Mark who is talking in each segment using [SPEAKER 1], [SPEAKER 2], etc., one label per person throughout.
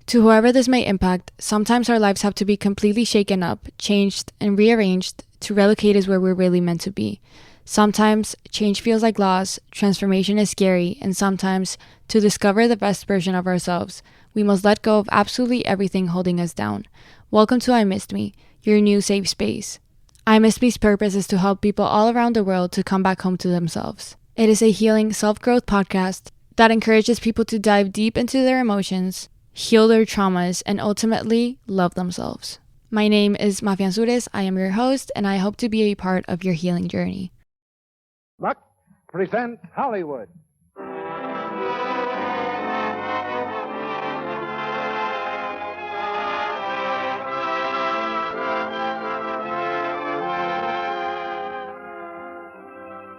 [SPEAKER 1] To whoever this may impact, sometimes our lives have to be completely shaken up, changed, and rearranged to relocate us where we're really meant to be. Sometimes change feels like loss, transformation is scary, and sometimes, to discover the best version of ourselves, we must let go of absolutely everything holding us down. Welcome to I Missed Me, your new safe space. I Missed Me's purpose is to help people all around the world to come back home to themselves. It is a healing self-growth podcast that encourages people to dive deep into their emotions, heal their traumas, and ultimately love themselves. My name is Mafia Ansures. I am your host, and I hope to be a part of your healing journey.
[SPEAKER 2] Lux presents Hollywood.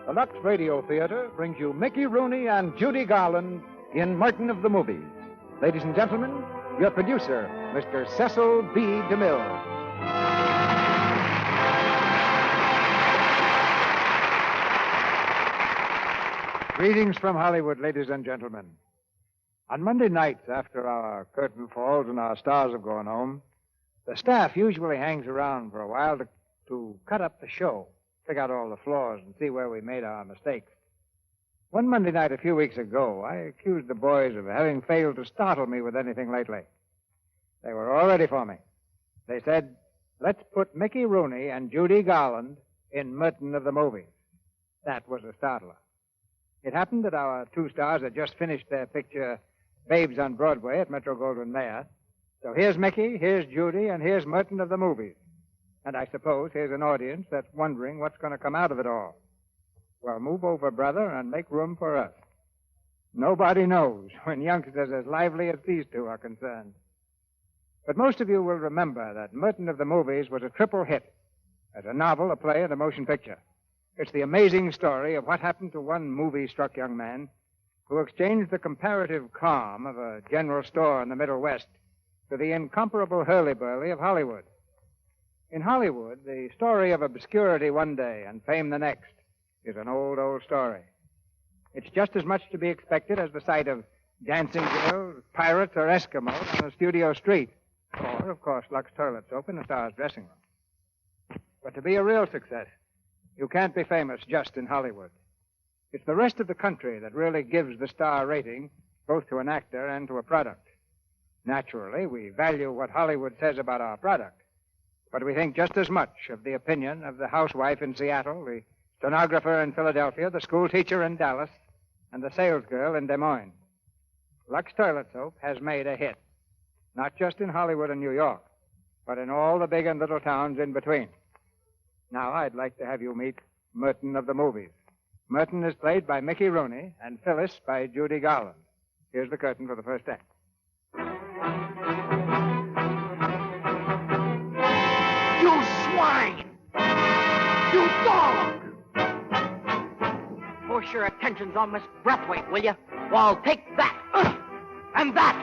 [SPEAKER 2] The Lux Radio Theater brings you Mickey Rooney and Judy Garland in Merton of the Movies. Ladies and gentlemen, your producer, Mr. Cecil B. DeMille. Greetings from Hollywood, ladies and gentlemen. On Monday nights, after our curtain falls and our stars have gone home, the staff usually hangs around for a while to cut up the show, pick out all the flaws, and see where we made our mistakes. One Monday night a few weeks ago, I accused the boys of having failed to startle me with anything lately. They were all ready for me. They said, let's put Mickey Rooney and Judy Garland in Merton of the Movies. That was a startler. It happened that our two stars had just finished their picture, Babes on Broadway at Metro-Goldwyn-Mayer. So here's Mickey, here's Judy, and here's Merton of the Movies. And I suppose here's an audience that's wondering what's going to come out of it all. Well, move over, brother, and make room for us. Nobody knows when youngsters as lively as these two are concerned. But most of you will remember that Merton of the Movies was a triple hit as a novel, a play, and a motion picture. It's the amazing story of what happened to one movie-struck young man who exchanged the comparative calm of a general store in the Middle West to the incomparable hurly-burly of Hollywood. In Hollywood, the story of obscurity one day and fame the next is an old, old story. It's just as much to be expected as the sight of dancing girls, pirates, or Eskimos on a studio street. Or, of course, Lux toilet soap in a star's dressing room. But to be a real success, you can't be famous just in Hollywood. It's the rest of the country that really gives the star rating both to an actor and to a product. Naturally, we value what Hollywood says about our product, but we think just as much of the opinion of the housewife in Seattle, the stenographer in Philadelphia, the school teacher in Dallas, and the salesgirl in Des Moines. Lux toilet soap has made a hit, not just in Hollywood and New York, but in all the big and little towns in between. Now, I'd like to have you meet Merton of the Movies. Merton is played by Mickey Rooney and Phyllis by Judy Garland. Here's the curtain for the first act.
[SPEAKER 3] You swine! You dog! Force your attentions on Miss Breathwaite, will you? Well, take that! And that!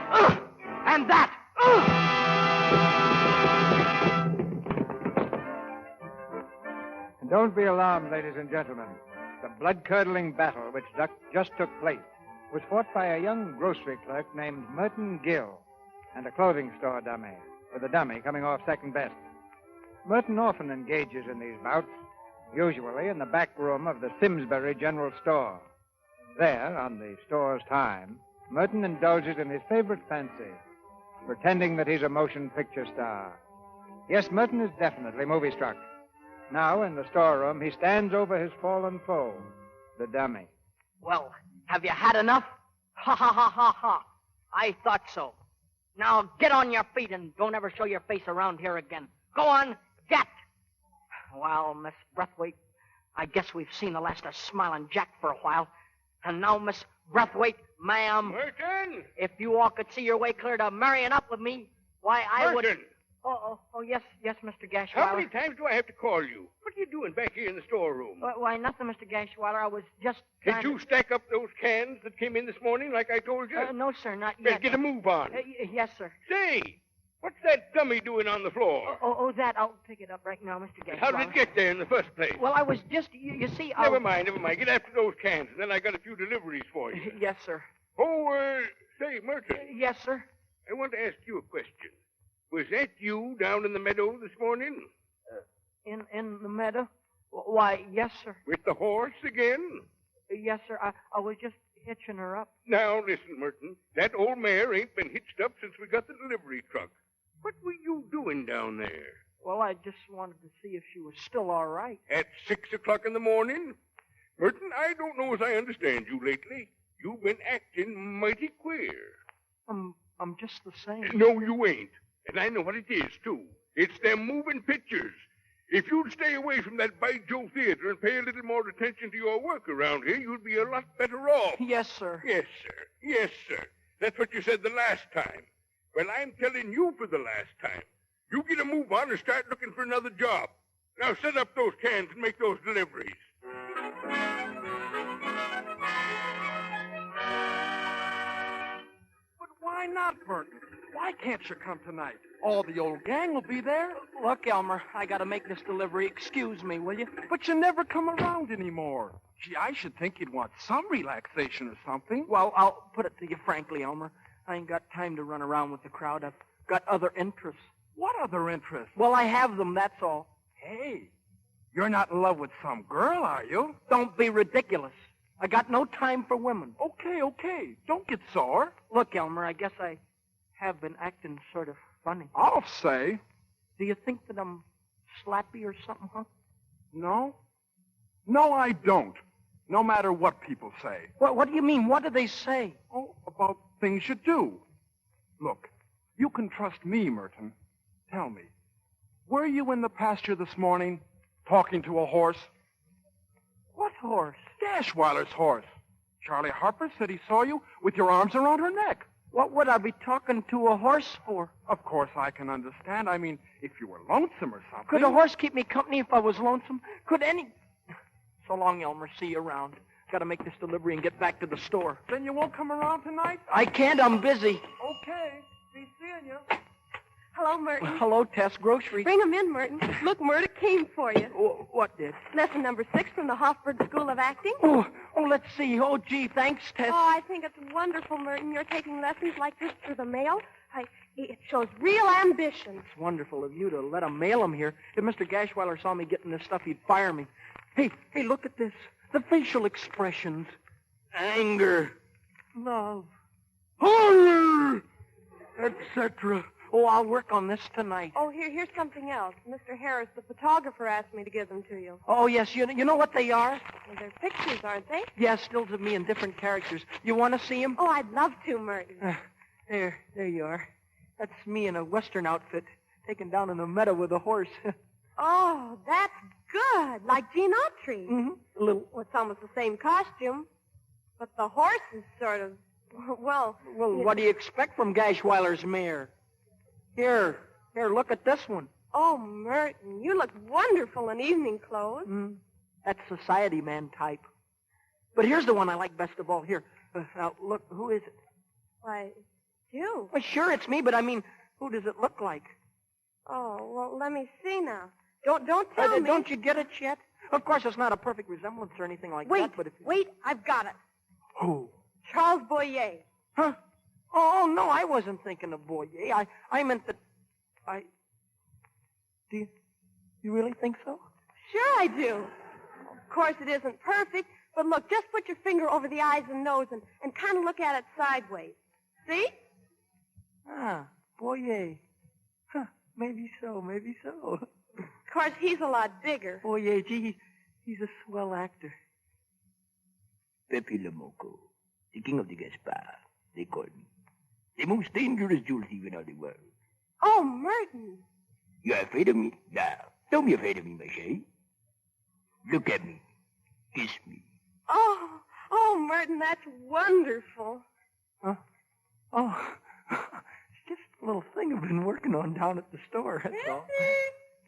[SPEAKER 3] And that!
[SPEAKER 2] And don't be alarmed, ladies and gentlemen. The blood-curdling battle which just took place was fought by a young grocery clerk named Merton Gill and a clothing store dummy, with the dummy coming off second best. Merton often engages in these bouts, usually in the back room of the Simsbury General Store. There, on the store's time, Merton indulges in his favorite fancy, pretending that he's a motion picture star. Yes, Merton is definitely movie-struck. Now, in the storeroom, he stands over his fallen foe, the dummy.
[SPEAKER 3] Well, have you had enough? Ha, ha, ha, ha, ha. I thought so. Now, get on your feet and don't ever show your face around here again. Go on, get! Well, Miss Breathwaite, I guess we've seen the last of Smiling Jack for a while. And now, Miss Breathwaite, ma'am...
[SPEAKER 4] Merton!
[SPEAKER 3] If you all could see your way clear to marrying up with me, why, I would...
[SPEAKER 4] Merton!
[SPEAKER 3] Oh, yes, Mr. Gashwiler.
[SPEAKER 4] How many times do I have to call you? What are you doing back here in the storeroom?
[SPEAKER 3] Why, nothing, Mr. Gashwiler. I was just
[SPEAKER 4] Did you stack up those cans that came in this morning like I told you?
[SPEAKER 3] No, sir, not
[SPEAKER 4] Better
[SPEAKER 3] yet.
[SPEAKER 4] get a move on.
[SPEAKER 3] Yes, sir.
[SPEAKER 4] Say, what's that dummy doing on the floor?
[SPEAKER 3] That. I'll pick it up right now, Mr. Gashwiler.
[SPEAKER 4] How did it get there in the first place?
[SPEAKER 3] Well, I was just, you see,
[SPEAKER 4] Never mind. Get after those cans, and then I got a few deliveries for you.
[SPEAKER 3] Yes, sir.
[SPEAKER 4] Oh, say, Merton.
[SPEAKER 3] Yes, sir.
[SPEAKER 4] I want to ask you a question. Was that you down in the meadow this morning?
[SPEAKER 3] In the meadow? Why, yes, sir.
[SPEAKER 4] With the horse again?
[SPEAKER 3] Yes, sir. I was just hitching her up.
[SPEAKER 4] Now, listen, Merton. That old mare ain't been hitched up since we got the delivery truck. What were you doing down there?
[SPEAKER 3] Well, I just wanted to see if she was still all right.
[SPEAKER 4] At 6 o'clock in the morning? Merton, I don't know as I understand you lately. You've been acting mighty queer.
[SPEAKER 3] I'm just the same.
[SPEAKER 4] No, you ain't. And I know what it is, too. It's them moving pictures. If you'd stay away from that By Joe Theater and pay a little more attention to your work around here, you'd be a lot better off.
[SPEAKER 3] Yes, sir.
[SPEAKER 4] Yes, sir. Yes, sir. That's what you said the last time. Well, I'm telling you for the last time. You get a move on and start looking for another job. Now set up those cans and make those deliveries.
[SPEAKER 5] But why not, Merton? Why can't you come tonight? All the old gang will be there.
[SPEAKER 3] Look, Elmer, I gotta make this delivery. Excuse me, will you?
[SPEAKER 5] But you never come around anymore. Gee, I should think you'd want some relaxation or something.
[SPEAKER 3] Well, I'll put it to you frankly, Elmer. I ain't got time to run around with the crowd. I've got other interests.
[SPEAKER 5] What other interests?
[SPEAKER 3] Well, I have them, that's all.
[SPEAKER 5] Hey, you're not in love with some girl, are you?
[SPEAKER 3] Don't be ridiculous. I got no time for women.
[SPEAKER 5] Okay. Don't get sore.
[SPEAKER 3] Look, Elmer, I guess I have been acting sort of funny.
[SPEAKER 5] I'll say.
[SPEAKER 3] Do you think that I'm slappy or something, huh?
[SPEAKER 5] No? No, I don't. No matter what people say.
[SPEAKER 3] What do you mean? What do they say?
[SPEAKER 5] Oh, about things you do. Look, you can trust me, Merton. Tell me, were you in the pasture this morning talking to a horse?
[SPEAKER 3] What horse?
[SPEAKER 5] Gashweiler's horse. Charlie Harper said he saw you with your arms around her neck.
[SPEAKER 3] What would I be talking to a horse for?
[SPEAKER 5] Of course, I can understand. I mean, if you were lonesome or something.
[SPEAKER 3] Could a horse keep me company if I was lonesome? Could any... So long, Elmer. See you around. Gotta make this delivery and get back to the store.
[SPEAKER 5] Then you won't come around tonight?
[SPEAKER 3] I can't. I'm busy.
[SPEAKER 5] Okay. Be seeing you.
[SPEAKER 6] Hello, Merton.
[SPEAKER 3] Hello, Tess. Grocery.
[SPEAKER 6] Bring 'em in, Merton. Look, Merton came for you.
[SPEAKER 3] What did?
[SPEAKER 6] Lesson number 6 from the Hofburg School of Acting.
[SPEAKER 3] Oh, let's see. Oh, gee, thanks, Tess.
[SPEAKER 6] Oh, I think it's wonderful, Merton. You're taking lessons like this through the mail. It shows real ambition.
[SPEAKER 3] It's wonderful of you to let him mail 'em here. If Mr. Gashweiler saw me getting this stuff, he'd fire me. Hey, look at this. The facial expressions. Anger. Love. Horror. Etc. Oh, I'll work on this tonight.
[SPEAKER 6] Oh, here's something else. Mr. Harris, the photographer, asked me to give them to you.
[SPEAKER 3] Oh, yes. You know what they are?
[SPEAKER 6] Well, they're pictures, aren't they?
[SPEAKER 3] Yeah, stills of me in different characters. You want to see them?
[SPEAKER 6] Oh, I'd love to, Merton.
[SPEAKER 3] There you are. That's me in a Western outfit, taken down in the meadow with a horse.
[SPEAKER 6] Oh, that's good. Like Gene Autry.
[SPEAKER 3] Mm-hmm. A little.
[SPEAKER 6] Well, it's almost the same costume. But the horse is sort of, well...
[SPEAKER 3] Well, what do you expect from Gashweiler's mare? Here, look at this one.
[SPEAKER 6] Oh, Merton, you look wonderful in evening clothes.
[SPEAKER 3] That's society man type. But here's the one I like best of all. Here, now, look, who is it?
[SPEAKER 6] Why, it's you.
[SPEAKER 3] Well, sure, it's me, but I mean, who does it look like?
[SPEAKER 6] Oh, well, let me see now. Don't tell me.
[SPEAKER 3] Don't you get it yet? Of course, it's not a perfect resemblance or anything like that, but if...
[SPEAKER 6] Wait, I've got it.
[SPEAKER 3] Who?
[SPEAKER 6] Charles Boyer.
[SPEAKER 3] Huh? Oh, no, I wasn't thinking of Boyer. I meant that... Do you really think so?
[SPEAKER 6] Sure I do. Of course, it isn't perfect, but look, just put your finger over the eyes and nose and kind of look at it sideways. See?
[SPEAKER 3] Boyer. Huh, maybe so.
[SPEAKER 6] Of course, he's a lot bigger.
[SPEAKER 3] Boyer, gee, he's a swell actor.
[SPEAKER 7] Pepe Le Moco, the king of the Gaspar, they call me. The most dangerous jewel thief in all the world.
[SPEAKER 6] Oh, Merton.
[SPEAKER 7] You're afraid of me? Now, don't be afraid of me, my chérie. Look at me. Kiss me.
[SPEAKER 6] Oh, Merton, that's wonderful.
[SPEAKER 3] Huh? Oh, it's just a little thing I've been working on down at the store, that's all.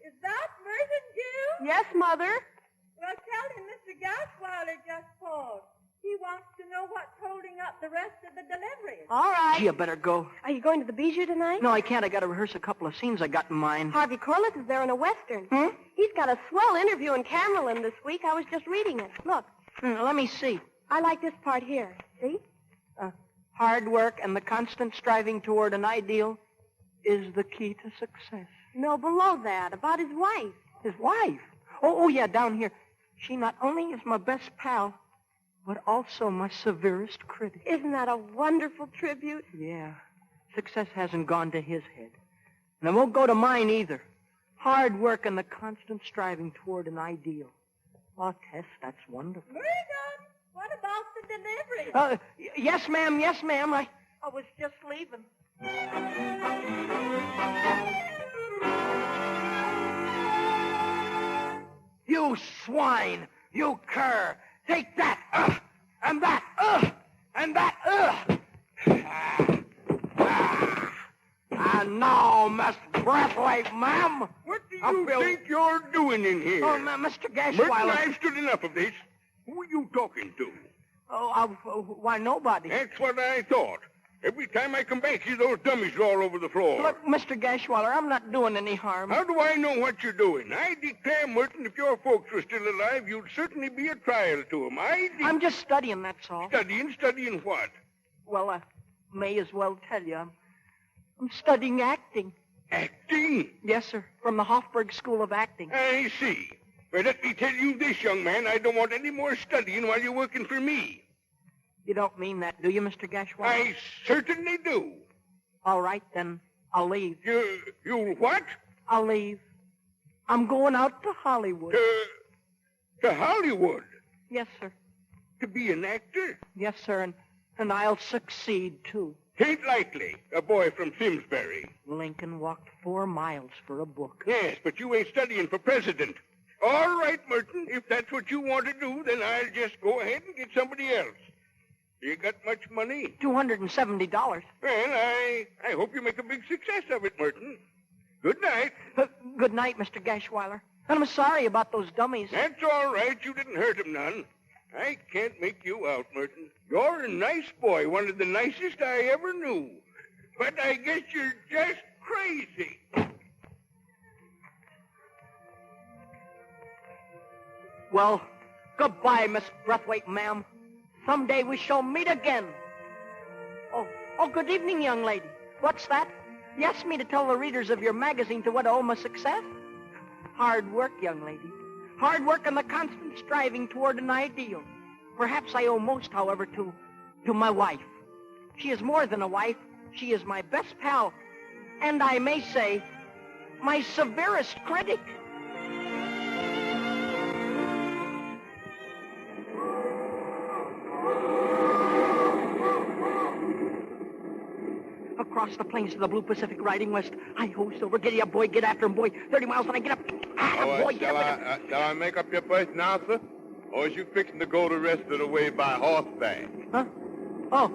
[SPEAKER 8] Is that Merton, Jim?
[SPEAKER 6] Yes, Mother.
[SPEAKER 8] Well, tell him Mr. Gashweiler just called. He wants to know what's holding up the rest of the delivery.
[SPEAKER 6] All right.
[SPEAKER 3] Gee, I better go.
[SPEAKER 6] Are you going to the Bijou tonight?
[SPEAKER 3] No, I can't. I got to rehearse a couple of scenes I got in mind.
[SPEAKER 6] Harvey Corliss is there in a Western.
[SPEAKER 3] Hmm?
[SPEAKER 6] He's got a swell interview in Camerlin this week. I was just reading it. Look.
[SPEAKER 3] Let me see.
[SPEAKER 6] I like this part here. See?
[SPEAKER 3] Hard work and the constant striving toward an ideal is the key to success.
[SPEAKER 6] No, below that, about his wife.
[SPEAKER 3] His wife? Oh, yeah, down here. She not only is my best pal, but also my severest critic.
[SPEAKER 6] Isn't that a wonderful tribute?
[SPEAKER 3] Yeah. Success hasn't gone to his head. And it won't go to mine either. Hard work and the constant striving toward an ideal. Oh, Tess, that's wonderful.
[SPEAKER 8] Merton, what about the delivery?
[SPEAKER 3] Yes, ma'am, yes, ma'am. I
[SPEAKER 8] was just leaving.
[SPEAKER 3] You swine! You cur! Take that! And that! And that! And now, Miss Braithwaite, ma'am.
[SPEAKER 4] What do you think you're doing in here?
[SPEAKER 3] Oh, Mr.
[SPEAKER 4] Merton,
[SPEAKER 3] Gashwiler.
[SPEAKER 4] I've stood enough of this. Who are you talking to?
[SPEAKER 3] Why, nobody.
[SPEAKER 4] That's what I thought. Every time I come back, see those dummies are all over the floor.
[SPEAKER 3] Look, Mr. Gashwiler, I'm not doing any harm.
[SPEAKER 4] How do I know what you're doing? I declare, Merton, if your folks were still alive, you'd certainly be a trial to them.
[SPEAKER 3] I'm just studying, that's all.
[SPEAKER 4] Studying what?
[SPEAKER 3] Well, I may as well tell you. I'm studying acting.
[SPEAKER 4] Acting?
[SPEAKER 3] Yes, sir, from the Hofburg School of Acting.
[SPEAKER 4] I see. Well, let me tell you this, young man. I don't want any more studying while you're working for me.
[SPEAKER 3] You don't mean that, do you, Mr. Gashwiler?
[SPEAKER 4] I certainly do.
[SPEAKER 3] All right, then. I'll leave.
[SPEAKER 4] You what?
[SPEAKER 3] I'll leave. I'm going out to Hollywood.
[SPEAKER 4] To Hollywood?
[SPEAKER 3] Yes, sir.
[SPEAKER 4] To be an actor?
[SPEAKER 3] Yes, sir, and I'll succeed, too.
[SPEAKER 4] Tain't likely. A boy from Simsbury.
[SPEAKER 3] Lincoln walked 4 miles for a book.
[SPEAKER 4] Yes, but you ain't studying for president. All right, Merton, if that's what you want to do, then I'll just go ahead and get somebody else. You got much money?
[SPEAKER 3] $270.
[SPEAKER 4] Well, I hope you make a big success of it, Merton. Good night.
[SPEAKER 3] Good night, Mr. Gashwiler. And I'm sorry about those dummies.
[SPEAKER 4] That's all right. You didn't hurt them none. I can't make you out, Merton. You're a nice boy, one of the nicest I ever knew. But I guess you're just crazy.
[SPEAKER 3] Well, goodbye, Miss Braithwaite, ma'am. Someday we shall meet again. Oh, good evening, young lady. What's that? You asked me to tell the readers of your magazine to what I owe my success? Hard work, young lady. Hard work and the constant striving toward an ideal. Perhaps I owe most, however, to my wife. She is more than a wife. She is my best pal. And I may say, my severest critic. Across the plains to the blue Pacific, riding west. Hi-ho, Silver, giddy up, boy, get after him, boy. 30 miles and I get up. Boy, get up.
[SPEAKER 9] Shall I make up your first now, sir? Or is you fixing to go the rest of the way by horseback?
[SPEAKER 3] Huh? Oh.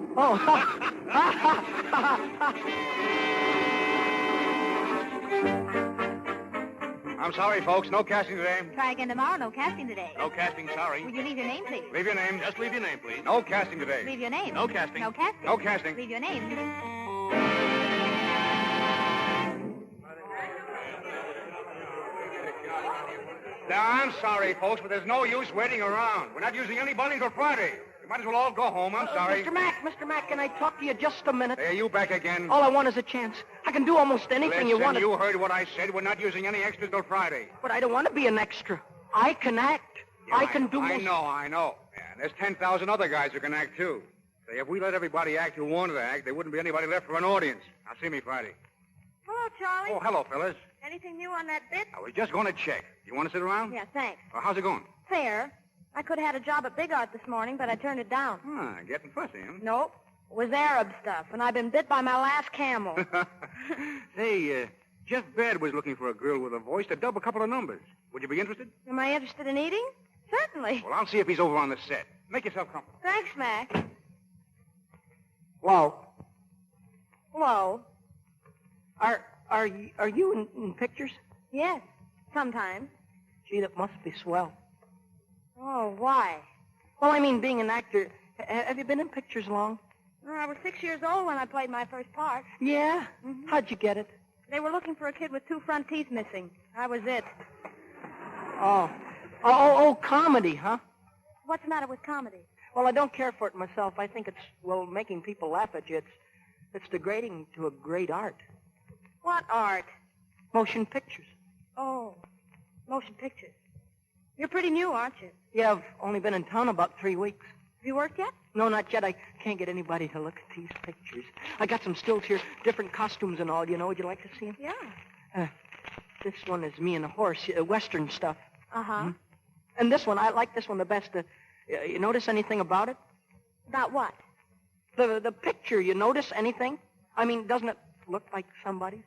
[SPEAKER 2] I'm sorry, folks. No casting today.
[SPEAKER 8] Try again tomorrow. No casting today.
[SPEAKER 2] No casting, sorry.
[SPEAKER 8] Will you leave your name, please?
[SPEAKER 2] Leave your name. Just leave your name, please. No casting today.
[SPEAKER 8] Leave your name.
[SPEAKER 2] No casting.
[SPEAKER 8] No casting.
[SPEAKER 2] No casting.
[SPEAKER 8] Leave your name.
[SPEAKER 2] Now, I'm sorry, folks, but there's no use waiting around. We're not using any money until Friday. You might as well all go home. I'm sorry.
[SPEAKER 3] Mr. Mack, can I talk to you just a minute?
[SPEAKER 2] Hey, you back again?
[SPEAKER 3] All I want is a chance. I can do almost anything you want.
[SPEAKER 2] You heard what I said. We're not using any extras till Friday.
[SPEAKER 3] But I don't want to be an extra. I can act.
[SPEAKER 2] Yeah,
[SPEAKER 3] I can do
[SPEAKER 2] I
[SPEAKER 3] most...
[SPEAKER 2] know. Yeah, there's 10,000 other guys who can act, too. Say, if we let everybody act who wanted to act, there wouldn't be anybody left for an audience. Now, see me Friday.
[SPEAKER 8] Hello, Charlie.
[SPEAKER 2] Oh, hello, fellas.
[SPEAKER 8] Anything new on that bit?
[SPEAKER 2] I was just going to check. You want to sit around?
[SPEAKER 8] Yeah, thanks.
[SPEAKER 2] Well, how's it going?
[SPEAKER 8] Fair. I could have had a job at Big Art this morning, but I turned it down.
[SPEAKER 2] Getting fussy, huh?
[SPEAKER 8] Nope. It was Arab stuff, and I've been bit by my last camel.
[SPEAKER 2] Hey, Jeff Baird was looking for a girl with a voice to dub a couple of numbers. Would you be interested?
[SPEAKER 8] Am I interested in eating? Certainly.
[SPEAKER 2] Well, I'll see if he's over on the set. Make yourself comfortable.
[SPEAKER 8] Thanks, Mac.
[SPEAKER 3] Whoa.
[SPEAKER 8] Hello.
[SPEAKER 3] Are you in pictures?
[SPEAKER 8] Yes, sometimes.
[SPEAKER 3] Gee, that must be swell.
[SPEAKER 8] Oh, why?
[SPEAKER 3] Well, I mean, being an actor, have you been in pictures long?
[SPEAKER 8] Well, I was 6 years old when I played my first part.
[SPEAKER 3] Yeah?
[SPEAKER 8] Mm-hmm.
[SPEAKER 3] How'd you get it?
[SPEAKER 8] They were looking for a kid with 2 front teeth missing. I was it.
[SPEAKER 3] Oh, comedy, huh?
[SPEAKER 8] What's the matter with comedy?
[SPEAKER 3] Well, I don't care for it myself. I think it's, well, making people laugh at you. It's degrading to a great art.
[SPEAKER 6] What art?
[SPEAKER 3] Motion pictures.
[SPEAKER 6] Oh, motion pictures. You're pretty new, aren't you?
[SPEAKER 3] Yeah, I've only been in town about 3 weeks.
[SPEAKER 6] Have you worked yet?
[SPEAKER 3] No, not yet. I can't get anybody to look at these pictures. I got some stills here, different costumes and all. You know, would you like to see them?
[SPEAKER 6] Yeah.
[SPEAKER 3] This one is me and a horse, Western stuff.
[SPEAKER 6] Uh-huh.
[SPEAKER 3] Mm-hmm. And this one, I like this one the best. You notice anything about it?
[SPEAKER 6] About what?
[SPEAKER 3] The picture, you notice anything? I mean, doesn't it look like somebody's?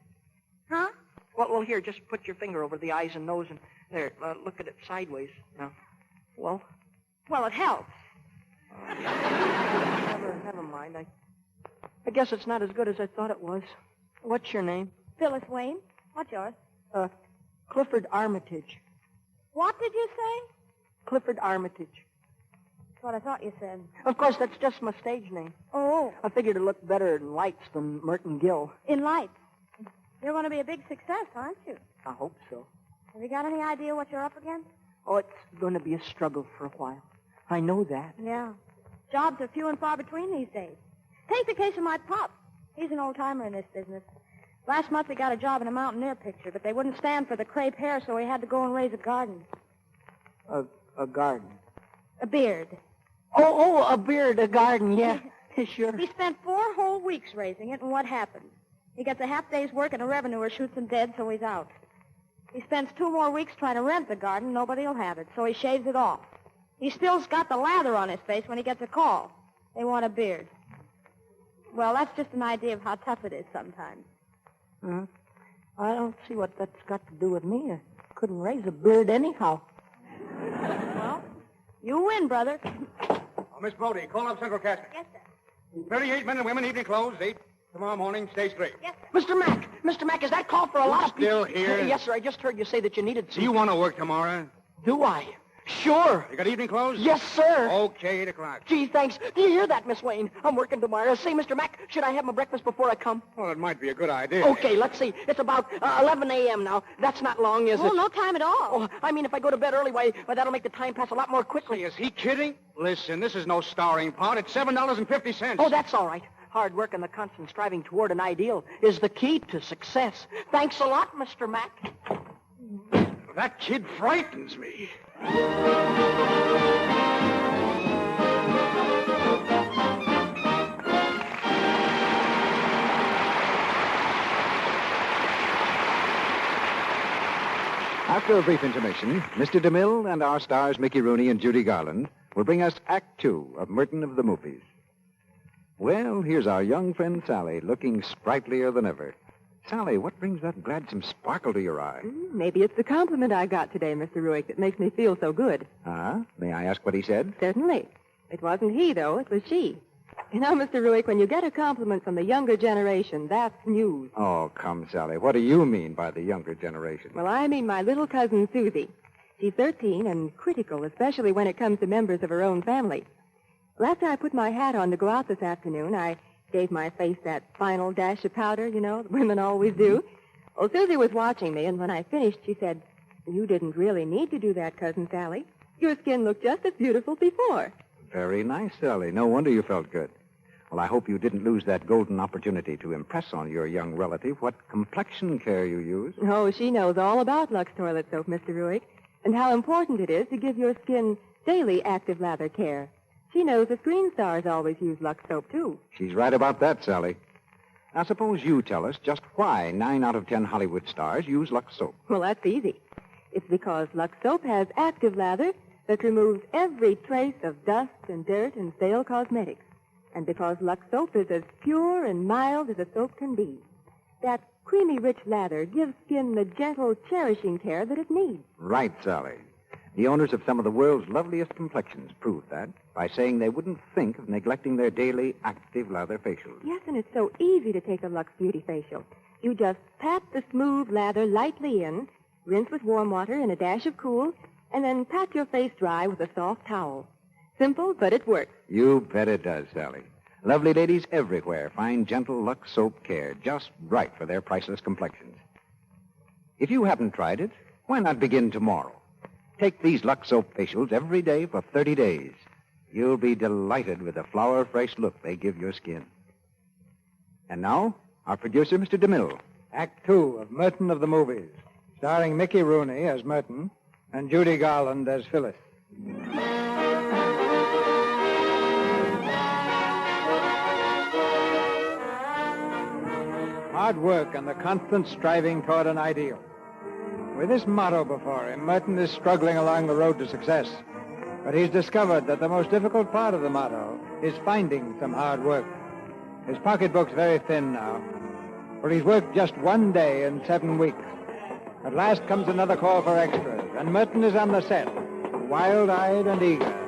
[SPEAKER 6] Huh?
[SPEAKER 3] Well, here, just put your finger over the eyes and nose and there, look at it sideways. Now, well?
[SPEAKER 6] Well, it helps.
[SPEAKER 3] Never mind. I guess it's not as good as I thought it was. What's your name?
[SPEAKER 6] Phyllis Wayne. What's yours?
[SPEAKER 3] Clifford Armitage.
[SPEAKER 6] What did you say?
[SPEAKER 3] Clifford Armitage.
[SPEAKER 6] That's what I thought you said.
[SPEAKER 3] Of course, that's just my stage name.
[SPEAKER 6] Oh.
[SPEAKER 3] I figured it looked better in lights than Merton Gill.
[SPEAKER 6] In lights. You're going to be a big success, aren't you?
[SPEAKER 3] I hope so.
[SPEAKER 6] Have you got any idea what you're up against?
[SPEAKER 3] Oh, it's going to be a struggle for a while. I know that.
[SPEAKER 6] Yeah. Jobs are few and far between these days. Take the case of my pop. He's an old-timer in this business. Last month he got a job in a Mountaineer picture, but they wouldn't stand for the crepe hair, so he had to go and raise a garden.
[SPEAKER 3] A garden?
[SPEAKER 6] A beard.
[SPEAKER 3] Oh, a beard, a garden, yeah. Sure.
[SPEAKER 6] He spent 4 whole weeks raising it, and what happened? He gets a half day's work, and a revenuer shoots him dead, so he's out. He spends 2 more weeks trying to rent the garden. Nobody will have it, so he shaves it off. He still's got the lather on his face when he gets a call. They want a beard. Well, that's just an idea of how tough it is sometimes.
[SPEAKER 3] I don't see what that's got to do with me. I couldn't raise a beard anyhow.
[SPEAKER 6] Well, you win, brother.
[SPEAKER 2] Oh, Miss Bodie, call up Central Casting.
[SPEAKER 6] Yes, sir.
[SPEAKER 2] 38 men and women, evening clothes, 8 tomorrow morning, stage 3.
[SPEAKER 6] Yes, sir.
[SPEAKER 3] Mr. Mack, is that call for a lot of people?
[SPEAKER 2] Still here?
[SPEAKER 3] Yes, sir. I just heard you say that you needed some...
[SPEAKER 2] Do you want to work tomorrow?
[SPEAKER 3] Do I? Sure.
[SPEAKER 2] You got evening clothes?
[SPEAKER 3] Yes, sir.
[SPEAKER 2] Okay, 8 o'clock.
[SPEAKER 3] Gee, thanks. Do you hear that, Miss Wayne? I'm working tomorrow. Say, Mr. Mack, should I have my breakfast before I come?
[SPEAKER 2] Well, it might be a good idea.
[SPEAKER 3] Okay, let's see. It's about 11 a.m. now. That's not long, is it?
[SPEAKER 6] Oh, no time at all.
[SPEAKER 3] Oh, I mean, if I go to bed early, why, that'll make the time pass a lot more quickly.
[SPEAKER 2] Is he kidding? Listen, this is no starring part. It's $7.50.
[SPEAKER 3] Oh, that's all right. Hard work and the constant striving toward an ideal is the key to success. Thanks a lot, Mr. Mack.
[SPEAKER 2] That kid frightens me.
[SPEAKER 10] After a brief intermission, Mr. DeMille and our stars Mickey Rooney and Judy Garland will bring us Act 2 of Merton of the Movies. Well, here's our young friend Sally, looking sprightlier than ever. Sally, what brings that gladsome sparkle to your eye?
[SPEAKER 11] Maybe it's the compliment I got today, Mr. Ruick, that makes me feel so good.
[SPEAKER 10] May I ask what he said?
[SPEAKER 11] Certainly. It wasn't he, though. It was she. You know, Mr. Ruick, when you get a compliment from the younger generation, that's news.
[SPEAKER 10] Oh, come, Sally. What do you mean by the younger generation?
[SPEAKER 11] Well, I mean my little cousin, Susie. She's 13 and critical, especially when it comes to members of her own family. Well, after I put my hat on to go out this afternoon, I gave my face that final dash of powder, you know, that women always do. Well, Susie was watching me, and when I finished, she said, "You didn't really need to do that, Cousin Sally. Your skin looked just as beautiful before."
[SPEAKER 10] Very nice, Sally. No wonder you felt good. Well, I hope you didn't lose that golden opportunity to impress on your young relative what complexion care you use.
[SPEAKER 11] Oh, she knows all about Lux toilet soap, Mr. Ruick, and how important it is to give your skin daily active lather care. She knows the screen stars always use Lux soap, too.
[SPEAKER 10] She's right about that, Sally. Now, suppose you tell us just why 9 out of 10 Hollywood stars use Lux soap.
[SPEAKER 11] Well, that's easy. It's because Lux soap has active lather that removes every trace of dust and dirt and stale cosmetics. And because Lux soap is as pure and mild as a soap can be. That creamy, rich lather gives skin the gentle, cherishing care that it needs.
[SPEAKER 10] Right, Sally. The owners of some of the world's loveliest complexions proved that by saying they wouldn't think of neglecting their daily active lather facials.
[SPEAKER 11] Yes, and it's so easy to take a Lux Beauty facial. You just pat the smooth lather lightly in, rinse with warm water and a dash of cool, and then pat your face dry with a soft towel. Simple, but it works.
[SPEAKER 10] You bet it does, Sally. Lovely ladies everywhere find gentle Lux soap care just right for their priceless complexions. If you haven't tried it, why not begin tomorrow? Take these Lux soap facials every day for 30 days. You'll be delighted with the flower-fresh look they give your skin. And now, our producer, Mr. DeMille.
[SPEAKER 2] Act 2 of Merton of the Movies, starring Mickey Rooney as Merton and Judy Garland as Phyllis. Hard work and the constant striving toward an ideal. With this motto before him, Merton is struggling along the road to success. But he's discovered that the most difficult part of the motto is finding some hard work. His pocketbook's very thin now, for he's worked just 1 day in 7 weeks. At last comes another call for extras, and Merton is on the set, wild-eyed and eager.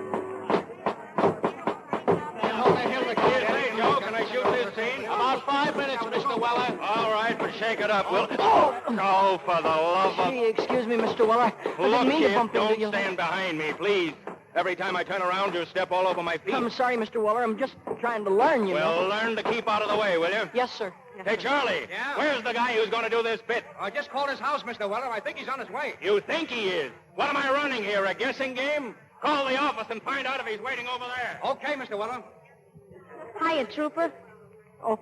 [SPEAKER 12] About 5 minutes, Mr. Weller. All right, but shake it up, Will. Oh, for the love of...
[SPEAKER 3] Gee, excuse me, Mr. Weller. I didn't mean to bump into you.
[SPEAKER 12] Don't stand behind me, please. Every time I turn around, you step all over my feet.
[SPEAKER 3] I'm sorry, Mr. Weller. I'm just trying to learn, you know.
[SPEAKER 12] Well, learn to keep out of the way, will you?
[SPEAKER 3] Yes, sir.
[SPEAKER 12] Hey, Charlie.
[SPEAKER 13] Yeah?
[SPEAKER 12] Where's the guy who's going to do this bit?
[SPEAKER 13] I just called his house, Mr. Weller. I think he's on his way.
[SPEAKER 12] You think he is? What am I running here, a guessing game? Call the office and find out if he's waiting over there.
[SPEAKER 13] Okay, Mr. Weller.
[SPEAKER 6] Hiya, Trooper.
[SPEAKER 3] Oh,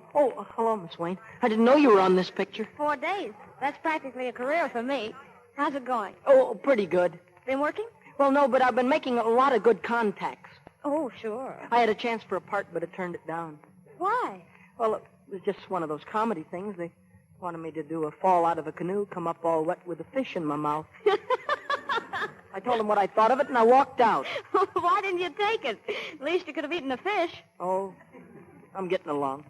[SPEAKER 3] hello, Miss Wayne. I didn't know you were on this picture.
[SPEAKER 6] 4 days. That's practically a career for me. How's it going?
[SPEAKER 3] Oh, pretty good.
[SPEAKER 6] Been working?
[SPEAKER 3] Well, no, but I've been making a lot of good contacts.
[SPEAKER 6] Oh, sure.
[SPEAKER 3] I had a chance for a part, but I turned it down.
[SPEAKER 6] Why?
[SPEAKER 3] Well, it was just one of those comedy things. They wanted me to do a fall out of a canoe, come up all wet with a fish in my mouth. I told them what I thought of it, and I walked out.
[SPEAKER 6] Why didn't you take it? At least you could have eaten the fish.
[SPEAKER 3] Oh, I'm getting along.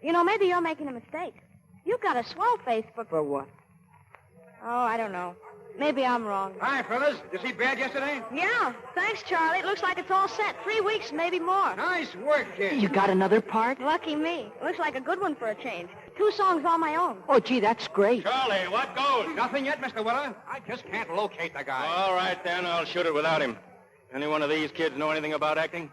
[SPEAKER 6] You know, maybe you're making a mistake. You've got a swell face for...
[SPEAKER 3] For what?
[SPEAKER 6] Oh, I don't know. Maybe I'm wrong.
[SPEAKER 13] Hi, fellas. Did you see Bad yesterday?
[SPEAKER 6] Yeah. Thanks, Charlie. It looks like it's all set. 3 weeks, maybe more.
[SPEAKER 13] Nice work, kid.
[SPEAKER 3] You got another part?
[SPEAKER 6] Lucky me. Looks like a good one for a change. 2 songs all my own.
[SPEAKER 3] Oh, gee, that's great.
[SPEAKER 12] Charlie, what goes?
[SPEAKER 13] Nothing yet, Mr. Weller. I just can't locate the guy.
[SPEAKER 12] All right, then. I'll shoot it without him. Any one of these kids know anything about acting?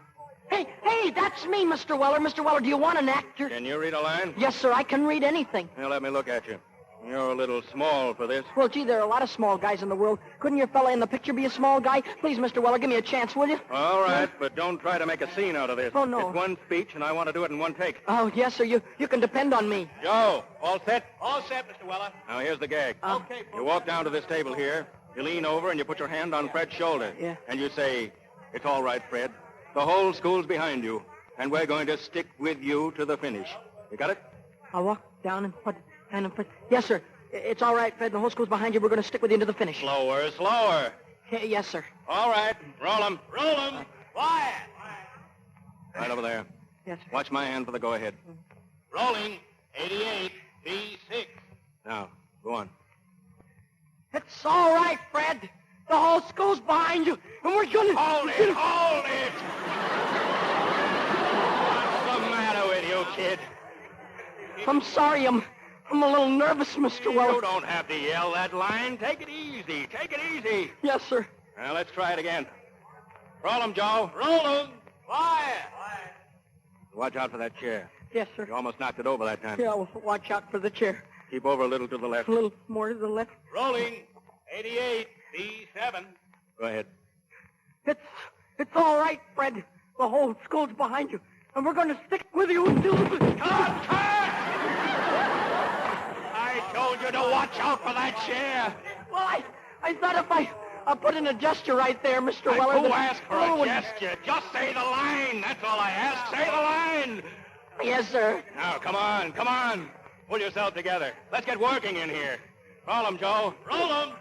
[SPEAKER 3] Hey, that's me, Mr. Weller. Mr. Weller, do you want an actor?
[SPEAKER 12] Can you read a line?
[SPEAKER 3] Yes, sir. I can read anything.
[SPEAKER 12] Now, let me look at you. You're a little small for this.
[SPEAKER 3] Well, gee, there are a lot of small guys in the world. Couldn't your fella in the picture be a small guy? Please, Mr. Weller, give me a chance, will you?
[SPEAKER 12] All right, but don't try to make a scene out of this.
[SPEAKER 3] Oh, no.
[SPEAKER 12] It's one speech, and I want to do it in one take.
[SPEAKER 3] Oh, yes, sir. You can depend on me.
[SPEAKER 12] Joe, all set?
[SPEAKER 13] All set, Mr. Weller.
[SPEAKER 12] Now, here's the gag.
[SPEAKER 13] Okay.
[SPEAKER 12] You walk down to this table here. You lean over, and you put your hand on Fred's shoulder.
[SPEAKER 3] Yeah.
[SPEAKER 12] And you say, "It's all right, Fred. The whole school's behind you, and we're going to stick with you to the finish." You got it?
[SPEAKER 3] I'll walk down and put hand in front. Yes, sir. It's all right, Fred. The whole school's behind you. We're going to stick with you to the finish.
[SPEAKER 12] Slower, slower.
[SPEAKER 3] Yes, sir.
[SPEAKER 12] All right. Roll 'em. Roll 'em. Quiet. Right over there.
[SPEAKER 3] Yes, sir.
[SPEAKER 12] Watch my hand for the go-ahead.
[SPEAKER 13] Rolling. 88, B6.
[SPEAKER 12] Now, go on.
[SPEAKER 3] It's all right, Fred. The whole school's behind you, and we're going to...
[SPEAKER 12] Hold it! Hold it! What's the matter with you, kid?
[SPEAKER 3] I'm sorry. I'm a little nervous, Mr. Weller.
[SPEAKER 12] You don't have to yell that line. Take it easy. Take it easy.
[SPEAKER 3] Yes, sir.
[SPEAKER 12] Now, let's try it again. Roll 'em, Joe. Roll 'em. Quiet. Watch out for that chair.
[SPEAKER 3] Yes, sir.
[SPEAKER 12] You almost knocked it over that time.
[SPEAKER 3] Yeah, well, watch out for the chair.
[SPEAKER 12] Keep over a little to the left.
[SPEAKER 3] A little more to the left.
[SPEAKER 13] Rolling. 88, B7.
[SPEAKER 12] Go ahead.
[SPEAKER 3] It's all right, Fred. The whole school's behind you, and we're going to stick with you until...
[SPEAKER 12] Cut! I told you to watch out for that chair.
[SPEAKER 3] Well, I thought if I put in a gesture right there, Mr. Weller...
[SPEAKER 12] Who asked for a gesture? Just say the line. That's all I ask. Say the line.
[SPEAKER 3] Yes, sir.
[SPEAKER 12] Now, come on, come on. Pull yourself together. Let's get working in here. Roll 'em, Joe. Roll 'em.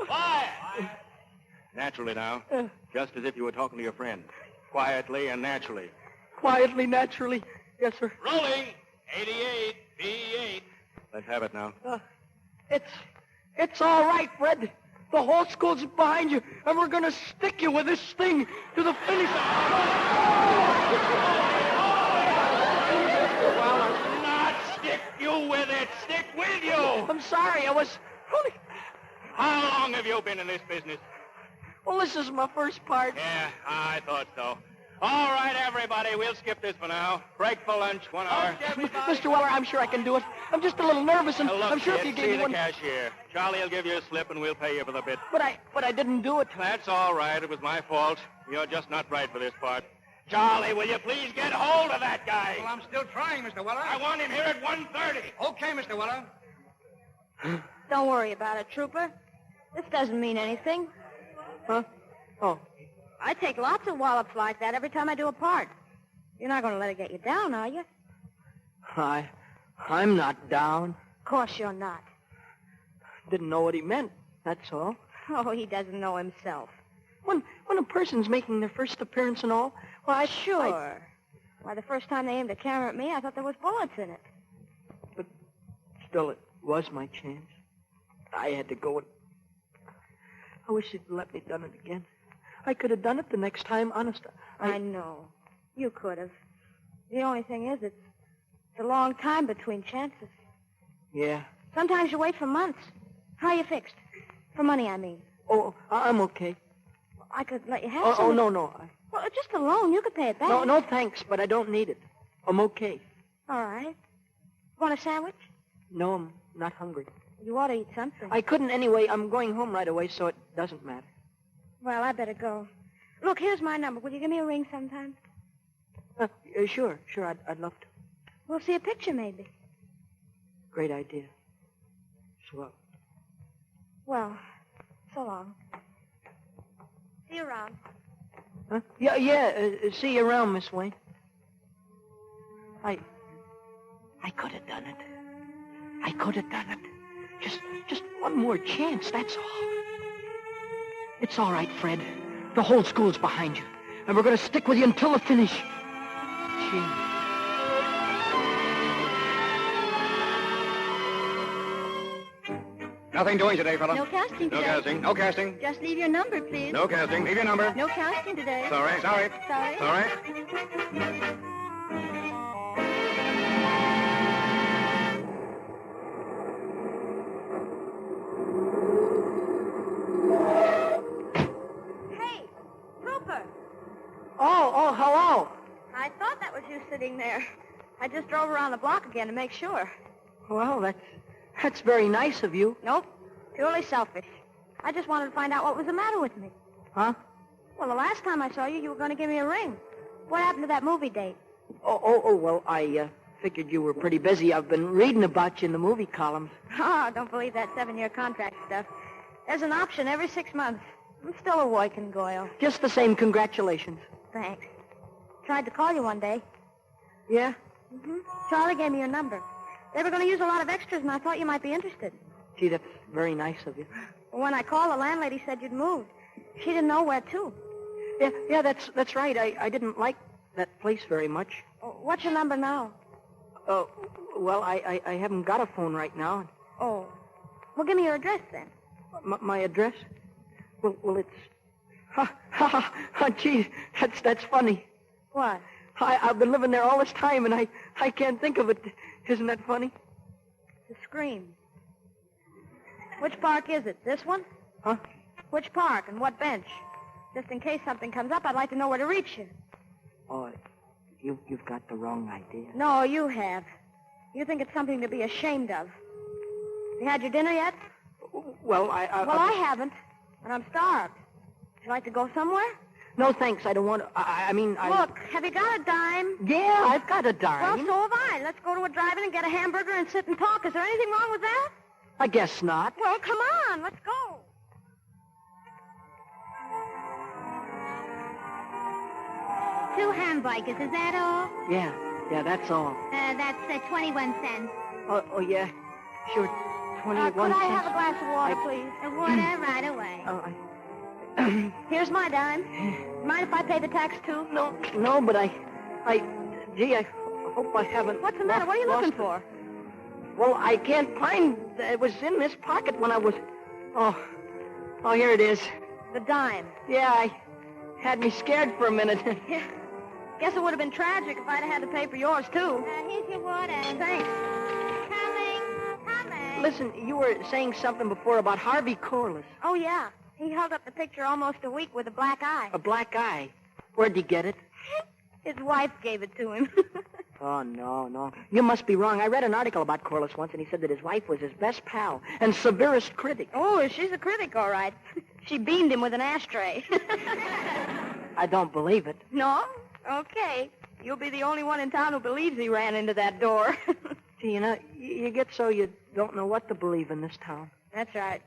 [SPEAKER 12] Quiet. Naturally now. Just as if you were talking to your friend. Quietly and naturally.
[SPEAKER 3] Quietly, naturally. Yes, sir.
[SPEAKER 13] Rolling. 88, B8.
[SPEAKER 12] Let's have it now.
[SPEAKER 3] It's all right, Fred. The whole school's behind you, and we're going to stick you with this thing to the finish.
[SPEAKER 12] Well, not stick you with it. Stick with you.
[SPEAKER 3] I'm sorry. I was...
[SPEAKER 12] How long have you been in this business?
[SPEAKER 3] Well, this is my first part.
[SPEAKER 12] Yeah, I thought so. All right, everybody, we'll skip this for now. Break for lunch, 1 hour.
[SPEAKER 3] Mr. Weller, I'm sure I can do it. I'm just a little nervous, and
[SPEAKER 12] Now, look,
[SPEAKER 3] I'm sure
[SPEAKER 12] kid,
[SPEAKER 3] if you gave
[SPEAKER 12] see
[SPEAKER 3] me
[SPEAKER 12] the
[SPEAKER 3] one...
[SPEAKER 12] cashier. Charlie will give you a slip, and we'll pay you for the bit.
[SPEAKER 3] But I didn't do it.
[SPEAKER 12] That's all right. It was my fault. You're just not right for this part. Charlie, will you please get hold of that guy?
[SPEAKER 2] Well, I'm still trying, Mr. Weller.
[SPEAKER 12] I want him here at 1:30.
[SPEAKER 2] Okay, Mr. Weller.
[SPEAKER 6] Don't worry about it, Trooper. This doesn't mean anything.
[SPEAKER 11] Huh? Oh.
[SPEAKER 6] I take lots of wallops like that every time I do a part. You're not going to let it get you down, are you?
[SPEAKER 11] I'm not down.
[SPEAKER 6] Of course you're not.
[SPEAKER 11] Didn't know what he meant, that's all.
[SPEAKER 6] Oh, he doesn't know himself.
[SPEAKER 11] When a person's making their first appearance and all, well,
[SPEAKER 6] Sure. Why, the first time they aimed a camera at me, I thought there was bullets in it.
[SPEAKER 11] But still, it was my chance. I had to go and... I wish he'd let me done it again. I could have done it the next time, honest.
[SPEAKER 6] I know. You could have. The only thing is, it's a long time between chances.
[SPEAKER 11] Yeah.
[SPEAKER 6] Sometimes you wait for months. How are you fixed? For money, I mean.
[SPEAKER 11] Oh, I'm okay.
[SPEAKER 6] I could let you have some.
[SPEAKER 11] Oh, no.
[SPEAKER 6] Well, just a loan. You could pay it back.
[SPEAKER 11] No, thanks, but I don't need it. I'm okay.
[SPEAKER 6] All right. Want a sandwich?
[SPEAKER 11] No, I'm not hungry.
[SPEAKER 6] You ought to eat something.
[SPEAKER 11] I couldn't anyway. I'm going home right away, so it doesn't matter.
[SPEAKER 6] Well, I better go. Look, here's my number. Will you give me a ring sometime?
[SPEAKER 11] Sure. I'd love to.
[SPEAKER 6] We'll see a picture, maybe.
[SPEAKER 11] Great idea. Swell.
[SPEAKER 6] Well, so long. See you around.
[SPEAKER 11] Huh? Yeah, see you around, Miss Wayne. I could have done it. I could have done it. Just one more chance, that's all. It's all right, Fred. The whole school's behind you. And we're going to stick with you until the finish. Gee.
[SPEAKER 2] Nothing doing today, fella.
[SPEAKER 6] No casting today.
[SPEAKER 2] No casting. No casting.
[SPEAKER 6] Just leave your number, please.
[SPEAKER 2] No casting. Leave your number.
[SPEAKER 6] No casting today.
[SPEAKER 2] Sorry.
[SPEAKER 6] Sorry.
[SPEAKER 2] All right.
[SPEAKER 6] Hey, Trooper.
[SPEAKER 11] Oh, hello.
[SPEAKER 6] I thought that was you sitting there. I just drove around the block again to make sure.
[SPEAKER 11] Well, that's very nice of you.
[SPEAKER 6] Nope. Purely selfish. I just wanted to find out what was the matter with me.
[SPEAKER 11] Huh?
[SPEAKER 6] Well, the last time I saw you, you were going to give me a ring. What happened to that movie date?
[SPEAKER 11] Well, I figured you were pretty busy. I've been reading about you in the movie columns.
[SPEAKER 6] Oh, don't believe that 7-year contract stuff. There's an option every 6 months. I'm still a working Goyle.
[SPEAKER 11] Just the same, congratulations.
[SPEAKER 6] Thanks. Tried to call you one day.
[SPEAKER 11] Yeah?
[SPEAKER 6] Mm-hmm. Charlie gave me your number. They were going to use a lot of extras, and I thought you might be interested.
[SPEAKER 11] Gee, that's very nice of you.
[SPEAKER 6] Well, when I called, the landlady said you'd moved. She didn't know where to.
[SPEAKER 11] Yeah, that's right. I didn't like that place very much.
[SPEAKER 6] What's your number now?
[SPEAKER 11] Oh, well, I haven't got a phone right now.
[SPEAKER 6] Oh. Well, give me your address, then.
[SPEAKER 11] My address? Well, it's... Gee, that's funny.
[SPEAKER 6] What?
[SPEAKER 11] I've been living there all this time, and I can't think of it. Isn't that funny?
[SPEAKER 6] The Scream. Which park is it? This one?
[SPEAKER 11] Huh?
[SPEAKER 6] Which park and what bench? Just in case something comes up, I'd like to know where to reach you.
[SPEAKER 11] Oh, you've got the wrong idea.
[SPEAKER 6] No, you have. You think it's something to be ashamed of. You had your dinner yet?
[SPEAKER 11] Well,
[SPEAKER 6] Well, I haven't, and I'm starved. Would you like to go somewhere?
[SPEAKER 11] No, thanks. I don't want to... I mean,
[SPEAKER 6] Look, have you got a dime?
[SPEAKER 11] Yeah, I've got a dime.
[SPEAKER 6] Well, so have I. Let's go to a drive-in and get a hamburger and sit and talk. Is there anything wrong with that?
[SPEAKER 11] I guess not.
[SPEAKER 6] Well, come on. Let's go.
[SPEAKER 14] Two hamburgers, is that all?
[SPEAKER 11] Yeah, that's all.
[SPEAKER 14] That's 21 cents.
[SPEAKER 11] Oh, yeah. Sure, 21
[SPEAKER 6] Could I
[SPEAKER 11] cents.
[SPEAKER 6] have a glass of water, please?
[SPEAKER 14] Water right away.
[SPEAKER 11] Oh,
[SPEAKER 6] Here's my dime. Mind if I pay the tax, too?
[SPEAKER 11] No, but I hope I haven't...
[SPEAKER 6] What's the matter? What are you looking for?
[SPEAKER 11] Well, I can't find... It was in this pocket when I was... Oh, here it is.
[SPEAKER 6] The dime.
[SPEAKER 11] Yeah, I had me scared for a minute.
[SPEAKER 6] Guess it would have been tragic if I'd have had to pay for yours, too.
[SPEAKER 14] Here's your water.
[SPEAKER 6] Thanks.
[SPEAKER 14] Coming.
[SPEAKER 11] Listen, you were saying something before about Harvey Corliss.
[SPEAKER 6] Oh, yeah. He held up the picture almost a week with a black eye.
[SPEAKER 11] A black eye? Where'd you get it?
[SPEAKER 6] His wife gave it to him.
[SPEAKER 11] Oh, no. You must be wrong. I read an article about Corliss once, and he said that his wife was his best pal and severest critic.
[SPEAKER 6] Oh, she's a critic, all right. She beamed him with an ashtray.
[SPEAKER 11] I don't believe it.
[SPEAKER 6] No? Okay. You'll be the only one in town who believes he ran into that door.
[SPEAKER 3] See, you know, you get so you don't know what to believe in this town.
[SPEAKER 6] That's right.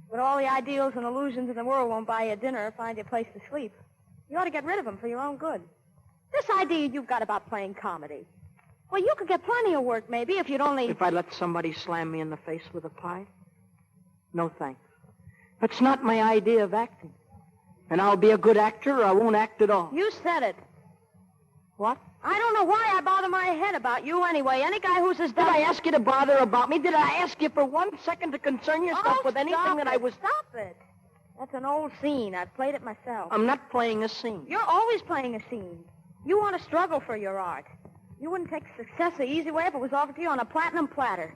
[SPEAKER 6] But all the ideals and illusions in the world won't buy you a dinner or find you a place to sleep. You ought to get rid of them for your own good. This idea you've got about playing comedy. Well, you could get plenty of work, maybe, if you'd only...
[SPEAKER 3] If I let somebody slam me in the face with a pie? No thanks. That's not my idea of acting. And I'll be a good actor or I won't act at all.
[SPEAKER 6] You said it.
[SPEAKER 3] What?
[SPEAKER 6] I don't know why I bother my head about you anyway. Any guy who's as dumb...
[SPEAKER 3] Did I ask you to bother about me? Did I ask you for 1 second to concern yourself with anything that I was...
[SPEAKER 6] Stop it. That's an old scene. I've played it myself.
[SPEAKER 3] I'm not playing a scene.
[SPEAKER 6] You're always playing a scene. You want to struggle for your art. You wouldn't take success the easy way if it was offered to you on a platinum platter.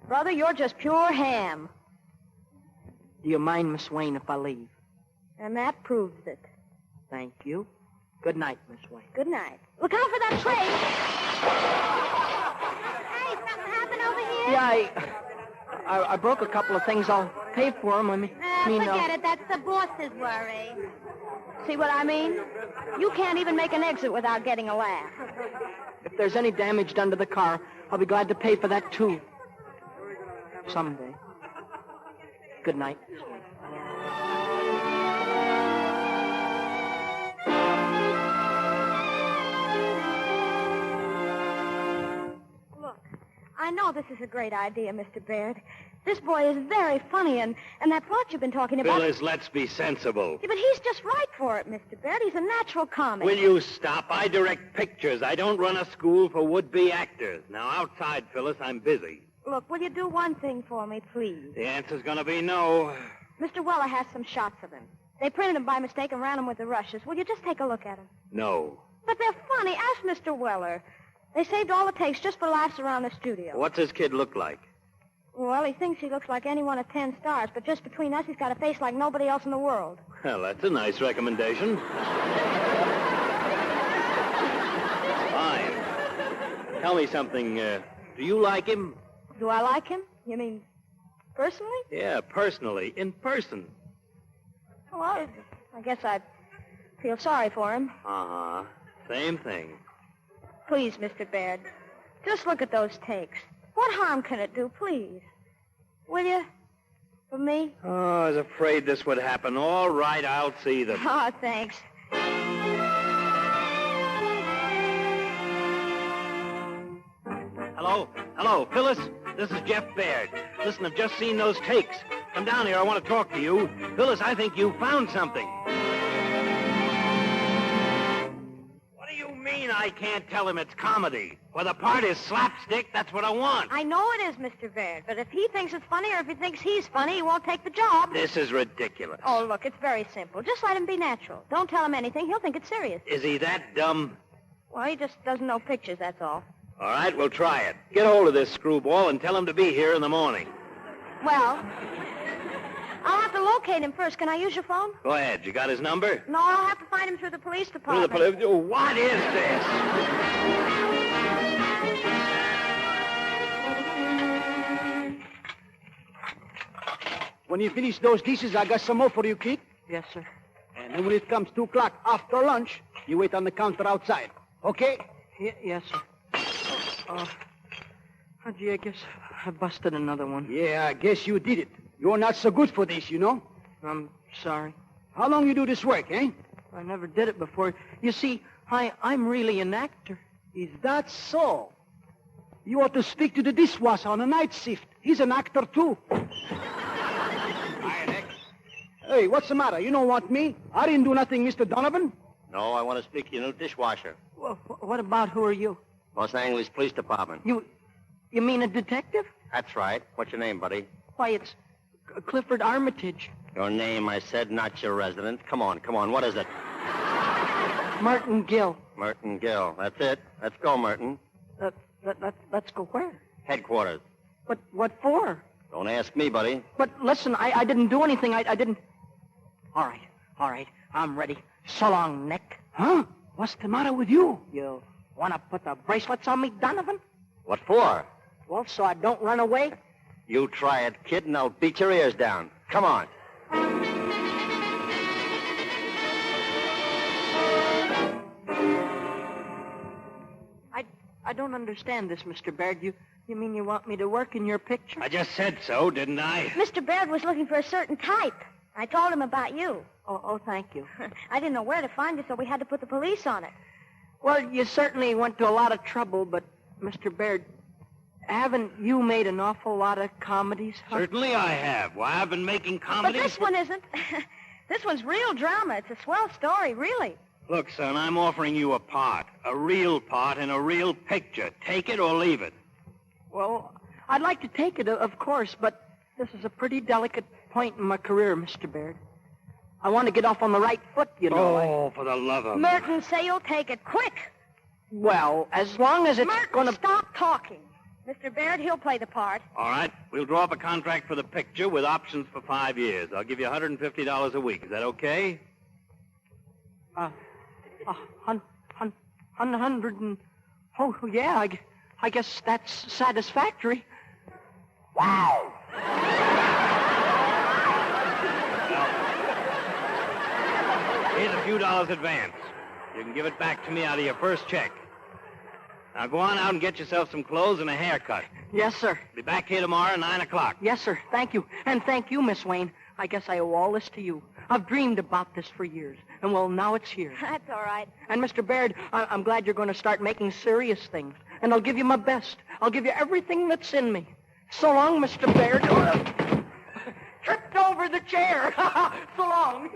[SPEAKER 6] Brother, you're just pure ham.
[SPEAKER 3] Do you mind, Miss Wayne, if I leave?
[SPEAKER 6] And that proves it.
[SPEAKER 3] Thank you. Good night, Miss Wayne.
[SPEAKER 6] Good night. Look out for that tray.
[SPEAKER 14] Hey, something happened over here?
[SPEAKER 3] Yeah, I broke a couple of things. I'll pay for them.
[SPEAKER 14] Forget it. That's the boss's worry.
[SPEAKER 6] See what I mean? You can't even make an exit without getting a laugh.
[SPEAKER 3] If there's any damage done to the car, I'll be glad to pay for that, too. Someday. Good night.
[SPEAKER 6] Look, I know this is a great idea, Mr. Baird. This boy is very funny, and that plot you've been talking about...
[SPEAKER 12] Phyllis, let's be sensible.
[SPEAKER 6] Yeah, but he's just right for it, Mr. Baird. He's a natural comic.
[SPEAKER 12] Will you stop? I direct pictures. I don't run a school for would-be actors. Now, outside, Phyllis, I'm busy.
[SPEAKER 6] Look, will you do one thing for me, please?
[SPEAKER 12] The answer's going to be no.
[SPEAKER 6] Mr. Weller has some shots of him. They printed them by mistake and ran them with the rushes. Will you just take a look at them?
[SPEAKER 12] No.
[SPEAKER 6] But they're funny. Ask Mr. Weller. They saved all the takes just for laughs around the studio.
[SPEAKER 12] What's this kid look like?
[SPEAKER 6] Well, he thinks he looks like any one of 10 stars, but just between us, he's got a face like nobody else in the world.
[SPEAKER 12] Well, that's a nice recommendation. Fine. Tell me something. Do you like him?
[SPEAKER 6] Do I like him? You mean personally?
[SPEAKER 12] Yeah, personally. In person.
[SPEAKER 6] Well, I guess I feel sorry for him.
[SPEAKER 12] Uh-huh. Same thing.
[SPEAKER 6] Please, Mr. Baird, just look at those takes. What harm can it do, please? Will you? For me?
[SPEAKER 12] Oh, I was afraid this would happen. All right, I'll see them.
[SPEAKER 6] Oh, thanks.
[SPEAKER 12] Hello, Phyllis. This is Jeff Baird. Listen, I've just seen those takes. Come down here. I want to talk to you. Phyllis, I think you found something. What do you mean I can't tell him it's comedy? Well, the part is slapstick. That's what I want.
[SPEAKER 6] I know it is, Mr. Baird, but if he thinks it's funny or if he thinks he's funny, he won't take the job.
[SPEAKER 12] This is ridiculous.
[SPEAKER 6] Oh, look, it's very simple. Just let him be natural. Don't tell him anything. He'll think it's serious.
[SPEAKER 12] Is he that dumb?
[SPEAKER 6] Well, he just doesn't know pictures, that's all.
[SPEAKER 12] All right, we'll try it. Get hold of this screwball and tell him to be here in the morning.
[SPEAKER 6] Well, I'll have to locate him first. Can I use your phone?
[SPEAKER 12] Go ahead. You got his number?
[SPEAKER 6] No, I'll have to find him through the police department.
[SPEAKER 12] What is this?
[SPEAKER 15] When you finish those dishes, I got some more for you, kid.
[SPEAKER 3] Yes, sir.
[SPEAKER 15] And then when it comes 2 o'clock after lunch, you wait on the counter outside. Okay?
[SPEAKER 3] Yes, sir. Oh, gee, I guess I busted another one.
[SPEAKER 15] Yeah, I guess you did it. You're not so good for this, you know?
[SPEAKER 3] I'm sorry.
[SPEAKER 15] How long you do this work, eh?
[SPEAKER 3] I never did it before. You see, I'm really an actor.
[SPEAKER 15] Is that so? You ought to speak to the dishwasher on a night shift. He's an actor, too.
[SPEAKER 12] Hiya, Nick.
[SPEAKER 15] Hey, what's the matter? You don't want me? I didn't do nothing, Mr. Donovan.
[SPEAKER 12] No, I want to speak to your new dishwasher.
[SPEAKER 3] Well, what about who are you?
[SPEAKER 12] Los Angeles Police Department.
[SPEAKER 3] You mean a detective?
[SPEAKER 12] That's right. What's your name, buddy?
[SPEAKER 3] Why, it's Clifford Armitage.
[SPEAKER 12] Your name, I said, not your residence. Come on. What is it?
[SPEAKER 3] Merton Gill.
[SPEAKER 12] Merton Gill. That's it. Let's go, Merton.
[SPEAKER 3] Let's go where?
[SPEAKER 12] Headquarters.
[SPEAKER 3] But what for?
[SPEAKER 12] Don't ask me, buddy.
[SPEAKER 3] But listen, I didn't do anything. I didn't... All right. I'm ready. So long, Nick.
[SPEAKER 15] Huh? What's the matter with you?
[SPEAKER 3] You want to put the bracelets on me, Donovan?
[SPEAKER 12] What for?
[SPEAKER 3] Well, so I don't run away.
[SPEAKER 12] You try it, kid, and I'll beat your ears down. Come on.
[SPEAKER 3] I don't understand this, Mr. Baird. You mean you want me to work in your picture?
[SPEAKER 12] I just said so, didn't I?
[SPEAKER 6] Mr. Baird was looking for a certain type. I told him about you.
[SPEAKER 3] Oh, thank you.
[SPEAKER 6] I didn't know where to find you, so we had to put the police on it.
[SPEAKER 3] Well, you certainly went to a lot of trouble, but, Mr. Baird, haven't you made an awful lot of comedies? Huh?
[SPEAKER 12] Certainly I have. Why, I've been making comedies.
[SPEAKER 6] But this one isn't. This one's real drama. It's a swell story, really.
[SPEAKER 12] Look, son, I'm offering you a part. A real part in a real picture. Take it or leave it.
[SPEAKER 3] Well, I'd like to take it, of course, but this is a pretty delicate point in my career, Mr. Baird. I want to get off on the right foot, you know.
[SPEAKER 12] Oh, for the love of...
[SPEAKER 6] Merton, say you'll take it quick.
[SPEAKER 3] Well, as long as it's
[SPEAKER 6] Merton,
[SPEAKER 3] going to...
[SPEAKER 6] stop talking. Mr. Baird, he'll play the part.
[SPEAKER 12] All right. We'll draw up a contract for the picture with options for 5 years. I'll give you $150 a week. Is that okay?
[SPEAKER 3] 100 and... Oh, yeah, I guess that's satisfactory. Wow.
[SPEAKER 12] Here's a few dollars advance. You can give it back to me out of your first check. Now go on out and get yourself some clothes and a haircut.
[SPEAKER 3] Yes, sir.
[SPEAKER 12] Be back here tomorrow at 9 o'clock.
[SPEAKER 3] Yes, sir. Thank you. And thank you, Miss Wayne. I guess I owe all this to you. I've dreamed about this for years. And, well, now it's here.
[SPEAKER 6] That's all right.
[SPEAKER 3] And, Mr. Baird, I'm glad you're going to start making serious things. And I'll give you my best. I'll give you everything that's in me. So long, Mr. Baird. Tripped over the chair. So long.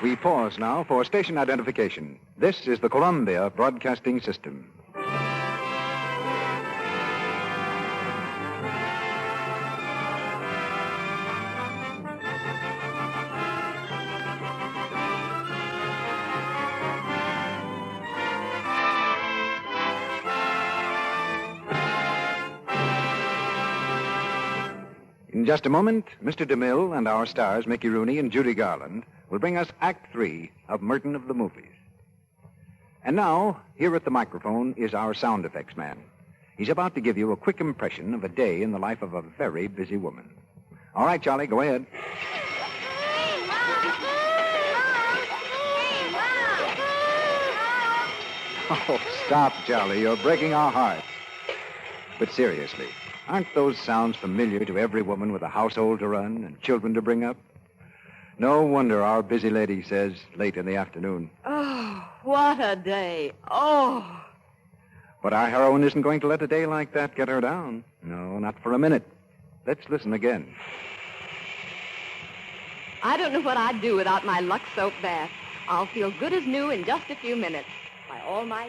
[SPEAKER 10] We pause now for station identification. This is the Columbia Broadcasting System. In just a moment, Mr. DeMille and our stars, Mickey Rooney and Judy Garland, will bring us Act 3 of Merton of the Movies. And now, here at the microphone is our sound effects man. He's about to give you a quick impression of a day in the life of a very busy woman. All right, Charlie, go ahead. Oh, stop, Charlie. You're breaking our hearts. But seriously, aren't those sounds familiar to every woman with a household to run and children to bring up? No wonder our busy lady says late in the afternoon.
[SPEAKER 11] Oh, what a day. Oh.
[SPEAKER 10] But our heroine isn't going to let a day like that get her down. No, not for a minute. Let's listen again.
[SPEAKER 11] I don't know what I'd do without my Lux soap bath. I'll feel good as new in just a few minutes. By all my...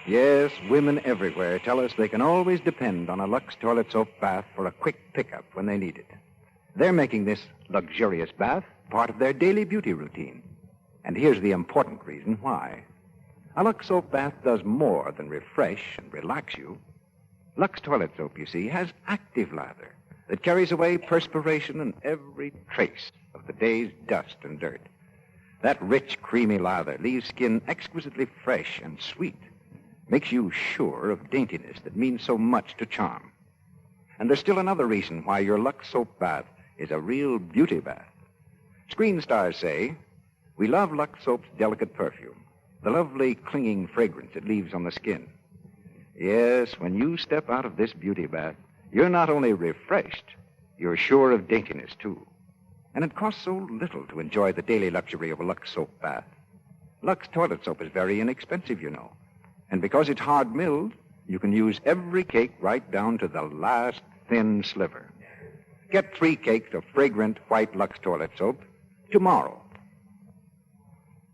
[SPEAKER 10] Yes, women everywhere tell us they can always depend on a Lux toilet soap bath for a quick pickup when they need it. They're making this luxurious bath part of their daily beauty routine. And here's the important reason why. A Lux soap bath does more than refresh and relax you. Lux toilet soap, you see, has active lather that carries away perspiration and every trace of the day's dust and dirt. That rich, creamy lather leaves skin exquisitely fresh and sweet. Makes you sure of daintiness that means so much to charm. And there's still another reason why your Lux soap bath is a real beauty bath. Screen stars say, we love Lux soap's delicate perfume, the lovely clinging fragrance it leaves on the skin. Yes, when you step out of this beauty bath, you're not only refreshed, you're sure of daintiness, too. And it costs so little to enjoy the daily luxury of a Lux soap bath. Lux toilet soap is very inexpensive, you know. And because it's hard-milled, you can use every cake right down to the last thin sliver. Get 3 cakes of fragrant white Lux toilet soap tomorrow.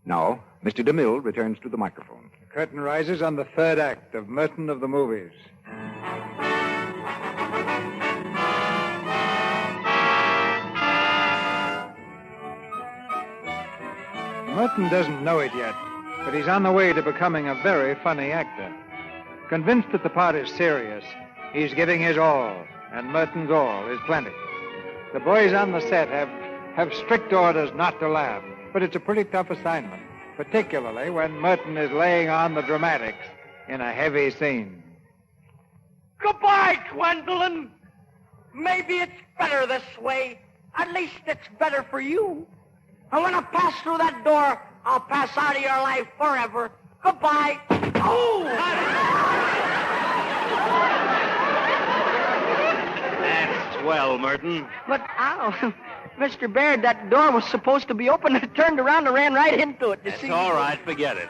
[SPEAKER 10] Now, Mr. DeMille returns to the microphone.
[SPEAKER 2] The curtain rises on the third act of Merton of the Movies. Merton doesn't know it yet, but he's on the way to becoming a very funny actor. Convinced that the part is serious, he's giving his all, and Merton's all is plenty. The boys on the set have strict orders not to laugh, but it's a pretty tough assignment, particularly when Merton is laying on the dramatics in a heavy scene.
[SPEAKER 3] Goodbye, Gwendolyn. Maybe it's better this way. At least it's better for you. And when I pass through that door, I'll pass out of your life forever. Goodbye. Oh!
[SPEAKER 12] That's swell, Merton.
[SPEAKER 3] But, ow, Mr. Baird, that door was supposed to be open. I turned around and ran right into it.
[SPEAKER 12] That's all right. Forget it.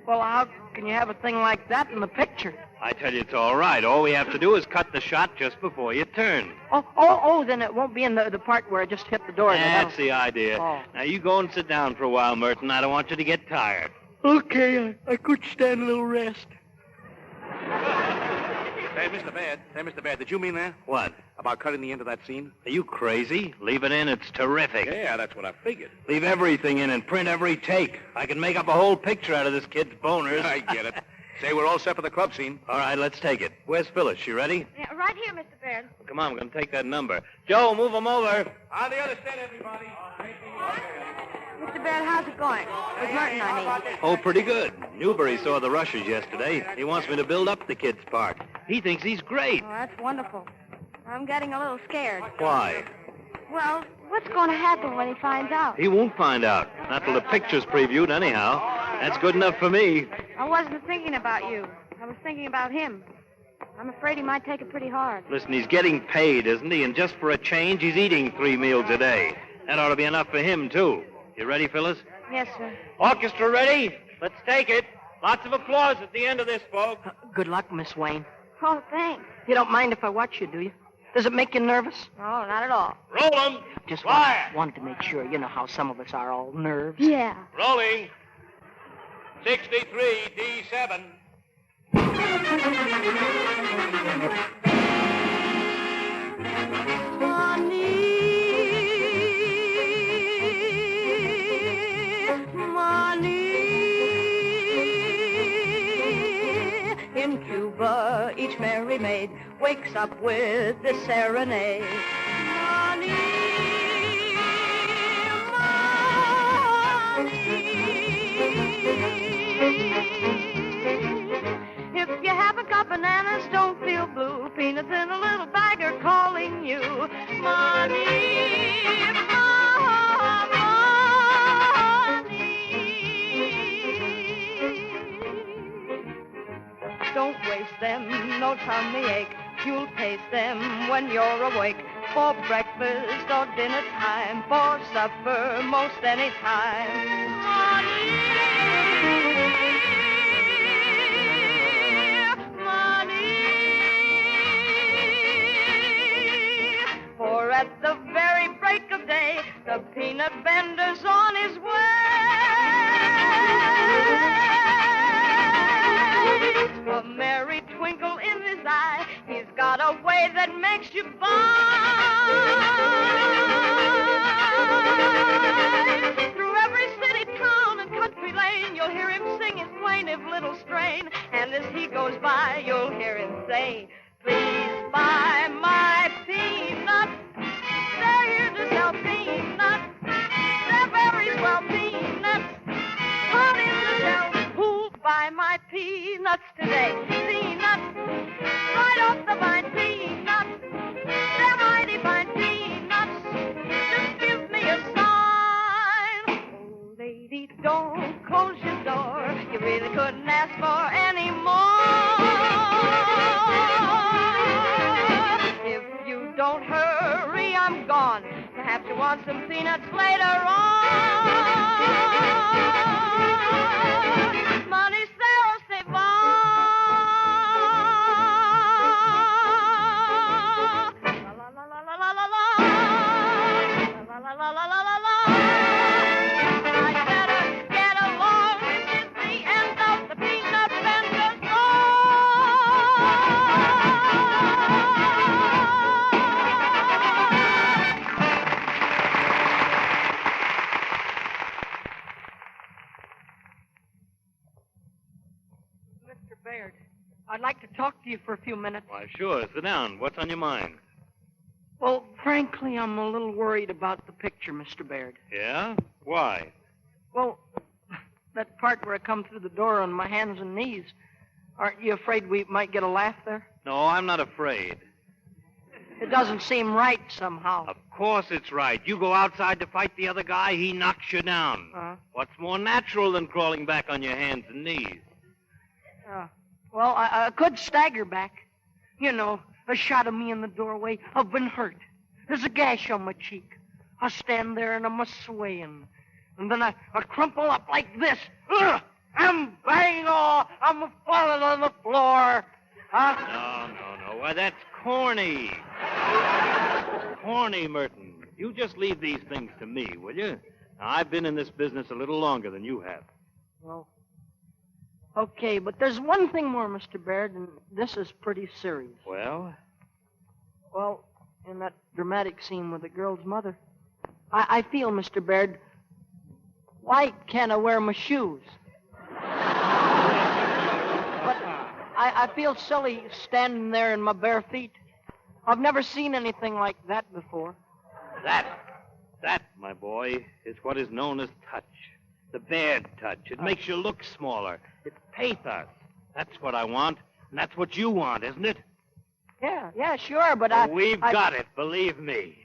[SPEAKER 3] Well, how can you have a thing like that in the picture?
[SPEAKER 12] I tell you, it's all right. All we have to do is cut the shot just before you turn.
[SPEAKER 3] Oh, then it won't be in the part where I just hit the door.
[SPEAKER 12] That's the idea.
[SPEAKER 3] Oh.
[SPEAKER 12] Now, you go and sit down for a while, Merton. I don't want you to get tired.
[SPEAKER 3] Okay, I could stand a little rest.
[SPEAKER 12] Say, Mr. Baird, did you mean that? What? About cutting the end of that scene? Are you crazy? Leave it in. It's terrific.
[SPEAKER 9] Yeah, that's what I figured.
[SPEAKER 12] Leave everything in and print every take. I can make up a whole picture out of this kid's boners.
[SPEAKER 9] I get it. Say, we're all set for the club scene.
[SPEAKER 12] All right, let's take it. Where's Phyllis? She ready?
[SPEAKER 14] Yeah, right here, Mr. Baird.
[SPEAKER 12] Come on, we're going to take that number. Joe, move them over.
[SPEAKER 9] On the other set, everybody.
[SPEAKER 6] Mr. Baird, how's it going? With Merton, I mean.
[SPEAKER 12] Oh, pretty good. Newbury saw the rushers yesterday. He wants me to build up the kid's part. He thinks he's great.
[SPEAKER 6] Oh, that's wonderful. I'm getting a little scared.
[SPEAKER 12] Why?
[SPEAKER 6] Well, what's going to happen when he finds out?
[SPEAKER 12] He won't find out. Not till the picture's previewed, anyhow. That's good enough for me.
[SPEAKER 6] I wasn't thinking about you. I was thinking about him. I'm afraid he might take it pretty hard.
[SPEAKER 12] Listen, he's getting paid, isn't he? And just for a change, he's eating 3 meals a day. That ought to be enough for him, too. You ready, Phyllis?
[SPEAKER 6] Yes, sir.
[SPEAKER 12] Orchestra ready? Let's take it. Lots of applause at the end of this, folks.
[SPEAKER 3] Good luck, Miss Wayne.
[SPEAKER 6] Oh, thanks.
[SPEAKER 3] You don't mind if I watch you, do you? Does it make you nervous?
[SPEAKER 6] Oh, not at all.
[SPEAKER 12] Roll them.
[SPEAKER 3] Just
[SPEAKER 12] Fire.
[SPEAKER 3] wanted to make sure. You know how some of us are all nerves.
[SPEAKER 6] Yeah.
[SPEAKER 13] Rolling. 63, D7.
[SPEAKER 8] In Cuba, each merry maid wakes up with this serenade. Money,
[SPEAKER 6] If you haven't got bananas, don't feel blue. Peanuts in a little bag are calling you. Money,
[SPEAKER 8] don't waste them, no tummy ache. You'll taste them when you're awake. For breakfast or dinner time, for supper most any time. For at the very break of day, the peanut vendor's on his way. A merry twinkle in his eye, he's got a way that makes you buy. Through every city, town, and country lane, you'll hear him sing his plaintive little strain. And as he goes by, you'll hear him say, please buy my peanuts. They're here to sell peanuts. They're very swell peanuts. Honey to sell. Who'll buy my peanuts today? Peanuts. Right off the vine, peanuts. They're mighty fine peanuts. Just give me a sign. Oh, lady, don't close your door. You really couldn't ask for any more. If you don't hurry, I'm gone. Perhaps you want some peanuts later on. Money sells, they buy. La la la la la la la. La la la la la la la. I better get along. This is the end of the peanut vendor's
[SPEAKER 3] Mr. Baird, I'd like to talk to you for a few minutes.
[SPEAKER 12] Why, sure. Sit down. What's on your mind?
[SPEAKER 3] Well, frankly, I'm a little worried about the picture, Mr. Baird.
[SPEAKER 12] Yeah? Why?
[SPEAKER 3] Well, that part where I come through the door on my hands and knees, aren't you afraid we might get a laugh there?
[SPEAKER 13] No, I'm not afraid.
[SPEAKER 3] It doesn't seem right somehow.
[SPEAKER 13] Of course it's right. You go outside to fight the other guy, he knocks you down. What's more natural than crawling back on your hands and knees?
[SPEAKER 3] Well, I could stagger back. You know, a shot of me in the doorway. I've been hurt. There's a gash on my cheek. I stand there and I'm a-swaying. And then I crumple up like this. Ugh! And bang! Oh, I'm falling on the floor.
[SPEAKER 13] No. Why, that's corny. Corny, Merton. You just leave these things to me, will you? Now, I've been in this business a little longer than you have.
[SPEAKER 3] Well, okay, but there's one thing more, Mr. Baird, and this is pretty serious.
[SPEAKER 13] Well?
[SPEAKER 3] Well, in that dramatic scene with the girl's mother, I feel, Mr. Baird, why can't I wear my shoes? But I feel silly standing there in my bare feet. I've never seen anything like that before.
[SPEAKER 13] That, my boy, is what is known as touch. The bad touch. It makes you look smaller. It's pathos. That's what I want, and that's what you want, isn't it?
[SPEAKER 3] Yeah, sure, but
[SPEAKER 13] We've got it, believe me.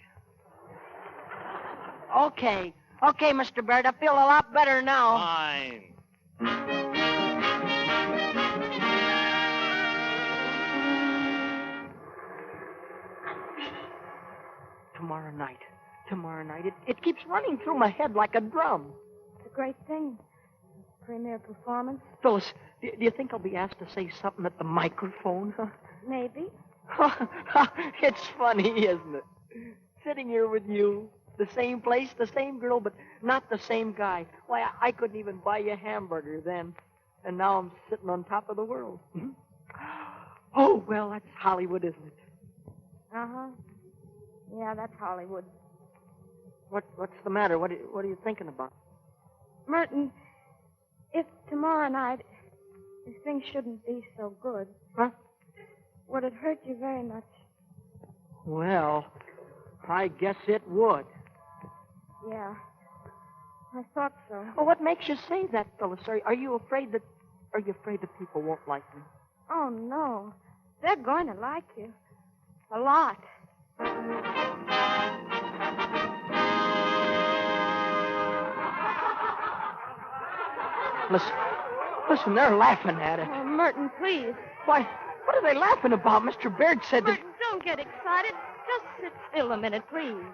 [SPEAKER 3] Okay, Mr. Baird, I feel a lot better now.
[SPEAKER 13] Fine.
[SPEAKER 3] Tomorrow night. It keeps running through my head like a drum.
[SPEAKER 6] It's a great thing. Premiere performance.
[SPEAKER 3] Phyllis, do you think I'll be asked to say something at the microphone? Huh?
[SPEAKER 6] Maybe.
[SPEAKER 3] It's funny, isn't it? Sitting here with you, the same place, the same girl, but not the same guy. Why, I couldn't even buy you a hamburger then. And now I'm sitting on top of the world. Oh, well, that's Hollywood, isn't it?
[SPEAKER 6] Uh-huh. Yeah, that's Hollywood.
[SPEAKER 3] What's the matter? What are you thinking about?
[SPEAKER 6] Merton, if tomorrow night, if things shouldn't be so good, would it hurt you very much?
[SPEAKER 3] Well, I guess it would.
[SPEAKER 6] Yeah, I thought so.
[SPEAKER 3] Well, what makes you say that, Phyllis? Are you afraid that people won't like me?
[SPEAKER 6] Oh, no. They're going to like you. A lot.
[SPEAKER 3] Listen, they're laughing at it.
[SPEAKER 6] Oh, Merton, please.
[SPEAKER 3] Why, what are they laughing about? Mr. Baird said
[SPEAKER 6] Merton, don't get excited. Just sit still a minute, please.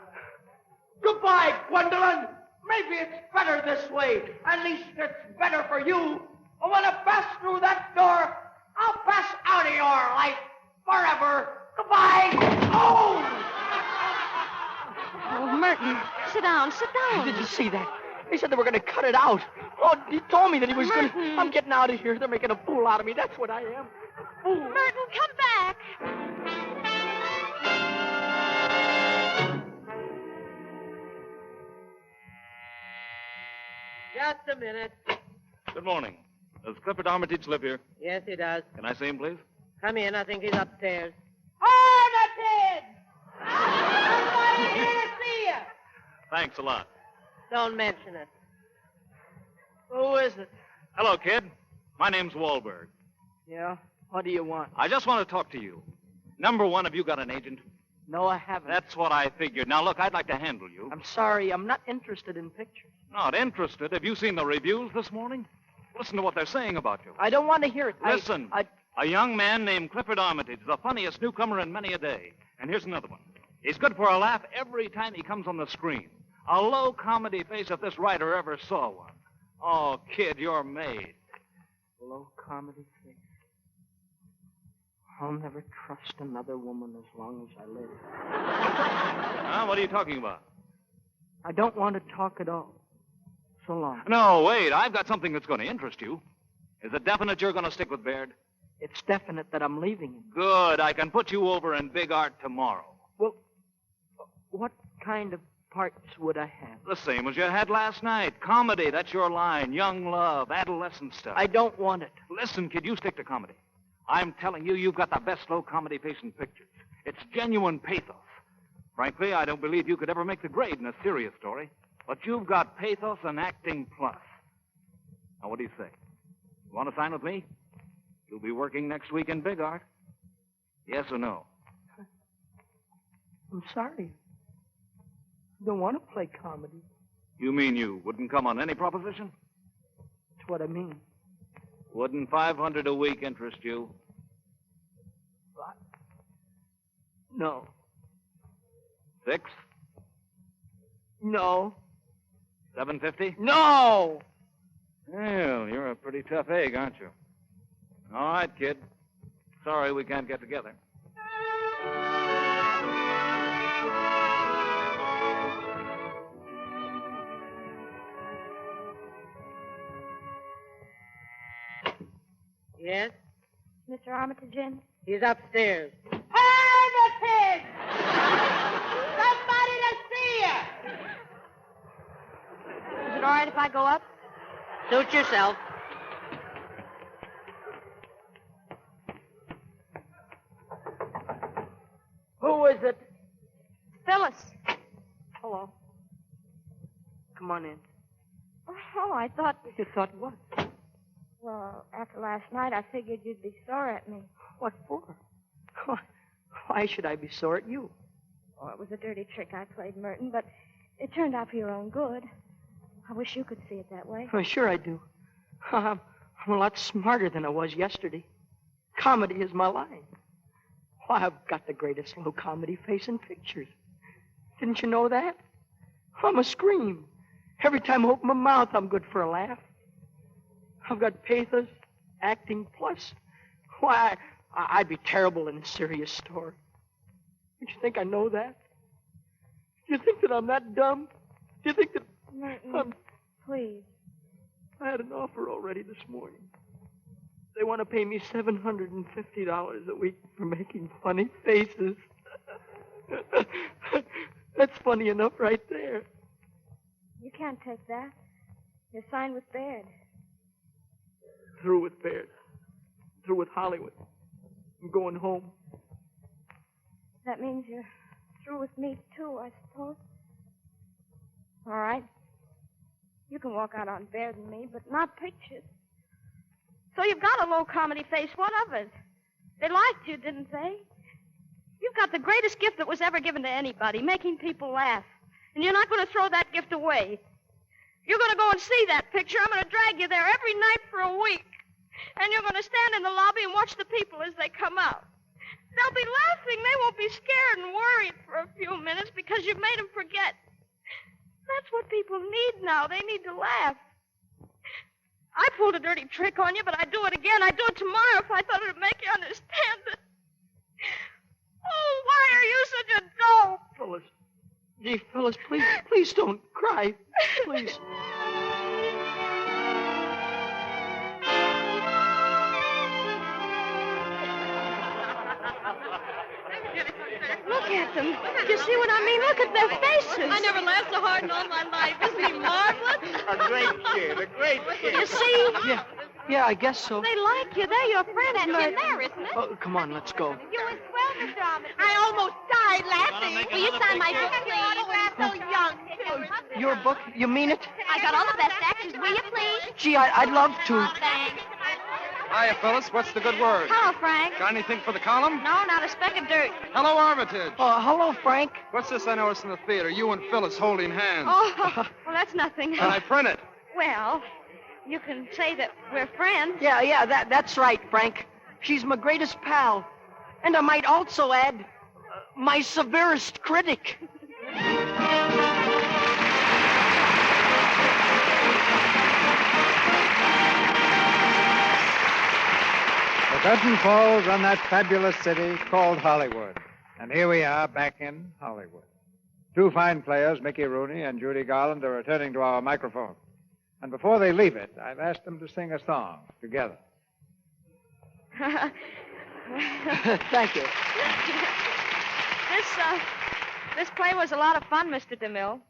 [SPEAKER 3] Goodbye, Gwendolyn. Maybe it's better this way. At least it's better for you. But when I pass through that door, I'll pass out of your life forever. Goodbye. Oh!
[SPEAKER 6] Oh, Merton, sit down.
[SPEAKER 3] Did you see that? They said they were going to cut it out. Oh, he told me that he was going to... I'm getting out of here. They're making a fool out of me. That's what I am. Fool.
[SPEAKER 6] Merton, come back.
[SPEAKER 16] Just a minute.
[SPEAKER 12] Good morning. Does Clifford Armitage live here?
[SPEAKER 16] Yes, he does.
[SPEAKER 12] Can I see him, please?
[SPEAKER 16] Come in. I think he's upstairs.
[SPEAKER 8] Armitage! Somebody here to see you.
[SPEAKER 12] Thanks a lot.
[SPEAKER 16] Don't mention it.
[SPEAKER 3] Who is it?
[SPEAKER 12] Hello, kid. My name's Wahlberg.
[SPEAKER 3] Yeah? What do you want?
[SPEAKER 12] I just want to talk to you. Number one, have you got an agent?
[SPEAKER 3] No, I haven't.
[SPEAKER 12] That's what I figured. Now, look, I'd like to handle you.
[SPEAKER 3] I'm sorry. I'm not interested in pictures.
[SPEAKER 12] Not interested? Have you seen the reviews this morning? Listen to what they're saying about you.
[SPEAKER 3] I don't want to hear it.
[SPEAKER 12] Listen. A young man named Clifford Armitage, the funniest newcomer in many a day. And here's another one. He's good for a laugh every time he comes on the screen. A low comedy face if this writer ever saw one. Oh, kid, you're made.
[SPEAKER 3] Low comedy face. I'll never trust another woman as long as I live.
[SPEAKER 12] What are you talking about?
[SPEAKER 3] I don't want to talk at all. So long.
[SPEAKER 12] No, wait. I've got something that's going to interest you. Is it definite you're going to stick with Baird?
[SPEAKER 3] It's definite that I'm leaving him.
[SPEAKER 12] Good. I can put you over in Big Art tomorrow.
[SPEAKER 3] Well, what kind of parts would I have?
[SPEAKER 12] The same as you had last night. Comedy, that's your line. Young love, adolescent stuff.
[SPEAKER 3] I don't want it.
[SPEAKER 12] Listen, kid, you stick to comedy. I'm telling you, you've got the best low comedy face in pictures. It's genuine pathos. Frankly, I don't believe you could ever make the grade in a serious story. But you've got pathos and acting plus. Now, what do you say? You want to sign with me? You'll be working next week in Big Art. Yes or no?
[SPEAKER 3] I'm sorry. I don't want to play comedy.
[SPEAKER 12] You mean you wouldn't come on any proposition?
[SPEAKER 3] That's what I mean.
[SPEAKER 12] Wouldn't $500 a week interest you?
[SPEAKER 3] What? No.
[SPEAKER 12] $6?
[SPEAKER 3] No.
[SPEAKER 12] $7.50?
[SPEAKER 3] No!
[SPEAKER 12] Well, you're a pretty tough egg, aren't you? All right, kid. Sorry we can't get together.
[SPEAKER 16] Yes?
[SPEAKER 6] Mr. Armitage in?
[SPEAKER 16] He's upstairs.
[SPEAKER 8] Armitage! Somebody to see you!
[SPEAKER 6] Is it all right if I go up?
[SPEAKER 16] Suit yourself.
[SPEAKER 3] Who is it?
[SPEAKER 6] Phyllis.
[SPEAKER 3] Hello. Come on in.
[SPEAKER 6] Oh, I thought...
[SPEAKER 3] You thought what?
[SPEAKER 6] Well, after last night, I figured you'd be sore at me.
[SPEAKER 3] What for? Why should I be sore at you?
[SPEAKER 6] Oh, it was a dirty trick I played, Merton, but it turned out for your own good. I wish you could see it that way.
[SPEAKER 3] Oh, sure I do. I'm a lot smarter than I was yesterday. Comedy is my line. Why, I've got the greatest low comedy face in pictures. Didn't you know that? I'm a scream. Every time I open my mouth, I'm good for a laugh. I've got pathos, acting plus. Why, I'd be terrible in a serious story. Don't you think I know that? Do you think that I'm that dumb? Do you think that
[SPEAKER 6] Merton, please.
[SPEAKER 3] I had an offer already this morning. They want to pay me $750 a week for making funny faces. That's funny enough right there.
[SPEAKER 6] You can't take that. You're signed with Baird.
[SPEAKER 3] Through with Baird. Through with Hollywood. I'm going home.
[SPEAKER 6] That means you're through with me, too, I suppose. All right. You can walk out on Baird and me, but not pictures. So you've got a low comedy face. What of it? They liked you, didn't they? You've got the greatest gift that was ever given to anybody, making people laugh. And you're not going to throw that gift away. You're going to go and see that picture. I'm going to drag you there every night for a week. And you're going to stand in the lobby and watch the people as they come out. They'll be laughing. They won't be scared and worried for a few minutes because you've made them forget. That's what people need now. They need to laugh. I pulled a dirty trick on you, but I'd do it again. I'd do it tomorrow if I thought it would make you understand it. Oh, why are you such a dope?
[SPEAKER 3] Phyllis. Gee, Phyllis, please don't cry. Please.
[SPEAKER 6] Look at them. You see what I mean? Look at their faces.
[SPEAKER 8] I never laughed so hard in all my life. Isn't he marvelous?
[SPEAKER 9] A great kid, a great kid.
[SPEAKER 6] You see?
[SPEAKER 3] Yeah, I guess so.
[SPEAKER 6] They like you. They're your friends.
[SPEAKER 8] That's in there, isn't it?
[SPEAKER 3] Oh, come on, let's go.
[SPEAKER 8] You were swell, Mr. Armitage. I almost died laughing. Will you sign my book, please? So young, too.
[SPEAKER 3] Your book? You mean it?
[SPEAKER 8] I got all the best actors. Will you, please?
[SPEAKER 3] Gee, I'd love to.
[SPEAKER 8] Thanks.
[SPEAKER 17] Hiya, Phyllis. What's the good word?
[SPEAKER 6] Hello, Frank.
[SPEAKER 17] Got anything for the column?
[SPEAKER 6] No, not a speck of dirt.
[SPEAKER 17] Hello, Armitage.
[SPEAKER 3] Oh, hello, Frank.
[SPEAKER 17] What's this I noticed in the theater? You and Phyllis holding hands.
[SPEAKER 6] Oh, well, that's nothing.
[SPEAKER 17] Can I print it?
[SPEAKER 6] Well, you can say that we're friends.
[SPEAKER 3] Yeah, that's right, Frank. She's my greatest pal. And I might also add, my severest critic.
[SPEAKER 2] The curtain falls on that fabulous city called Hollywood. And here we are back in Hollywood. Two fine players, Mickey Rooney and Judy Garland, are returning to our microphone. And before they leave it, I've asked them to sing a song together.
[SPEAKER 3] Thank you.
[SPEAKER 6] This play was a lot of fun, Mr. DeMille.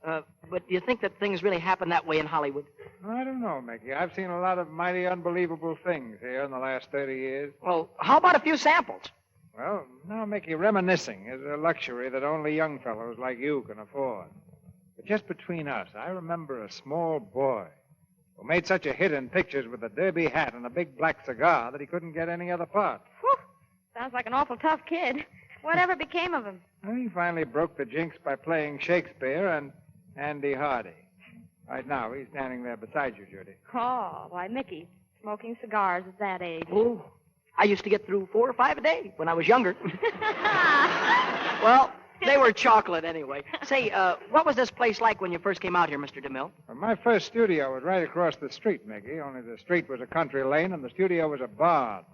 [SPEAKER 3] But do you think that things really happen that way in Hollywood?
[SPEAKER 2] I don't know, Mickey. I've seen a lot of mighty unbelievable things here in the last 30 years.
[SPEAKER 3] Well, how about a few samples?
[SPEAKER 2] Well, now, Mickey, reminiscing is a luxury that only young fellows like you can afford. But just between us, I remember a small boy who made such a hit in pictures with a derby hat and a big black cigar that he couldn't get any other part.
[SPEAKER 6] Whew, Sounds like an awful tough kid. Whatever became of him?
[SPEAKER 2] Well, he finally broke the jinx by playing Shakespeare and Andy Hardy. Right now, he's standing there beside you, Judy.
[SPEAKER 6] Oh, why, Mickey, smoking cigars at that age.
[SPEAKER 3] Oh, I used to get through 4 or 5 a day when I was younger. Well, they were chocolate anyway. Say, what was this place like when you first came out here, Mr. DeMille?
[SPEAKER 2] Well, my first studio was right across the street, Mickey, only the street was a country lane and the studio was a barn.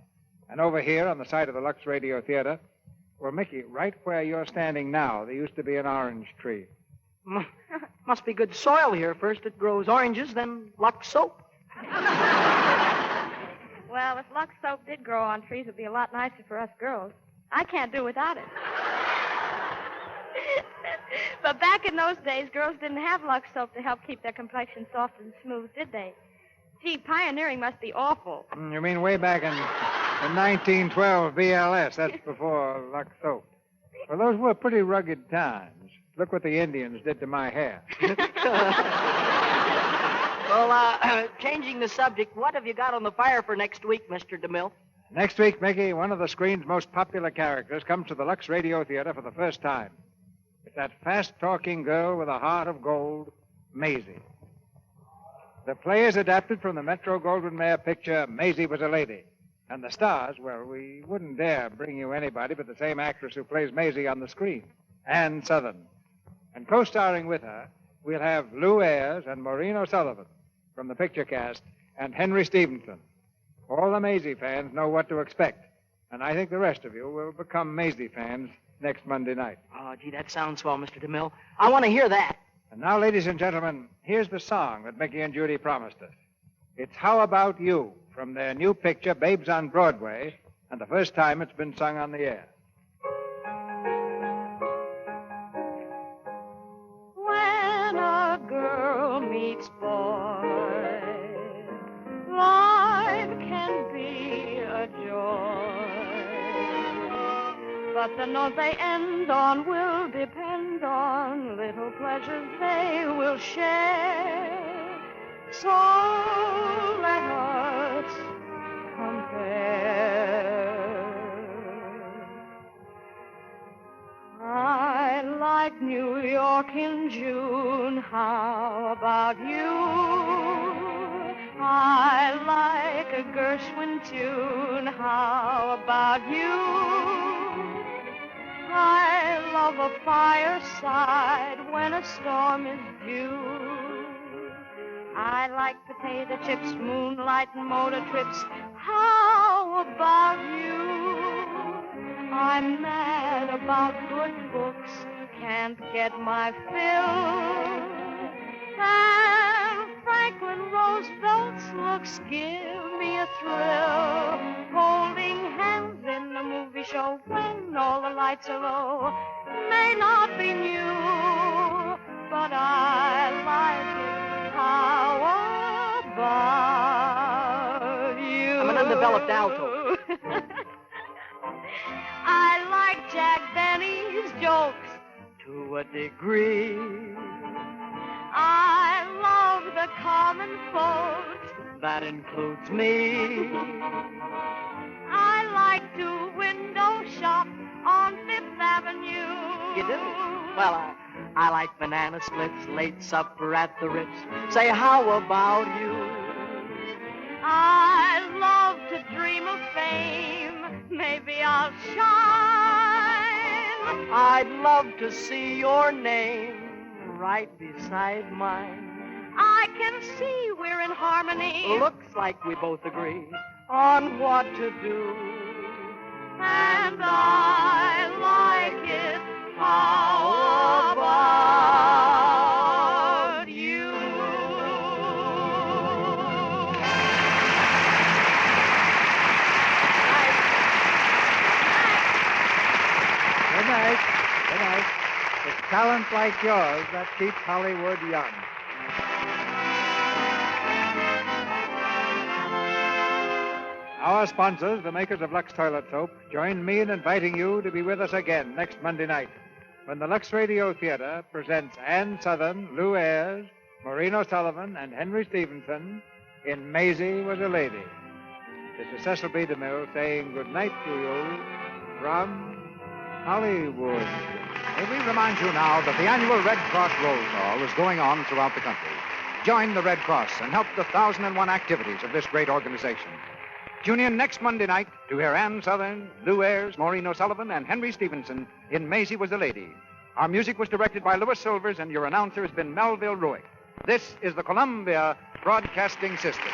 [SPEAKER 2] And over here on the side of the Lux Radio Theater, well, Mickey, right where you're standing now, there used to be an orange tree.
[SPEAKER 3] Must be good soil here. First it grows oranges, then Lux soap.
[SPEAKER 6] Well, if Lux soap did grow on trees, it'd be a lot nicer for us girls. I can't do without it. But back in those days, girls didn't have Lux soap to help keep their complexion soft and smooth, did they? Gee, pioneering must be awful.
[SPEAKER 2] You mean way back in 1912 BLS? That's before Lux soap. Well, those were pretty rugged times. Look what the Indians did to my hair.
[SPEAKER 3] Well, changing the subject, what have you got on the fire for next week, Mr. DeMille?
[SPEAKER 2] Next week, Mickey, one of the screen's most popular characters comes to the Lux Radio Theater for the first time. It's that fast-talking girl with a heart of gold, Maisie. The play is adapted from the Metro-Goldwyn-Mayer picture, Maisie Was a Lady. And the stars, well, we wouldn't dare bring you anybody but the same actress who plays Maisie on the screen, Ann Sothern. And co-starring with her, we'll have Lou Ayres and Maureen O'Sullivan from the picture cast and Henry Stevenson. All the Maisie fans know what to expect, and I think the rest of you will become Maisie fans next Monday night.
[SPEAKER 3] Oh, gee, that sounds swell, Mr. DeMille. I want to hear that.
[SPEAKER 2] And now, ladies and gentlemen, here's the song that Mickey and Judy promised us. It's How About You from their new picture, Babes on Broadway, and the first time it's been sung on the air.
[SPEAKER 8] When a girl meets boy, life can be a joy. But the note they end on will depend on little pleasures they will share. So let us compare. I like New York in June. How about you? I like a Gershwin tune. How about you? I love a fireside when a storm is due. I like potato chips, moonlight, and motor trips. How about you? I'm mad about good books, can't get my fill. And Franklin Roosevelt's looks give me a thrill. Holding hands in the movie show when all the lights are low may not be new, but I like it. How about you?
[SPEAKER 3] I'm an undeveloped alto.
[SPEAKER 8] I like Jack Benny's jokes
[SPEAKER 3] To a degree.
[SPEAKER 8] I love the common folks.
[SPEAKER 3] That includes me.
[SPEAKER 8] I like to window shop on Fifth Avenue.
[SPEAKER 3] You do? Well, I like banana splits, late supper at the Ritz. Say, how about you?
[SPEAKER 8] I love to dream of fame. Maybe I'll shine.
[SPEAKER 3] I'd love to see your name right beside mine.
[SPEAKER 8] I can see we're in harmony.
[SPEAKER 3] Looks like we both agree on what to do.
[SPEAKER 8] And I like it. How about you?
[SPEAKER 2] Good night. Good night. It's talent like yours that keeps Hollywood young. Our sponsors, the makers of Lux Toilet Soap, join me in inviting you to be with us again next Monday night when the Lux Radio Theater presents Ann Sothern, Lou Ayres, Maureen O'Sullivan, and Henry Stevenson in Maisie Was a Lady. This is Cecil B. DeMille saying good night to you from Hollywood. May we remind you now that the annual Red Cross Roll Call is going on throughout the country. Join the Red Cross and help the 1,001 activities of this great organization. Tune in next Monday night to hear Ann Southern, Lou Ayres, Maureen O'Sullivan, and Henry Stevenson in Maisie Was a Lady. Our music was directed by Louis Silvers, and your announcer has been Melville Ruick. This is the Columbia Broadcasting System.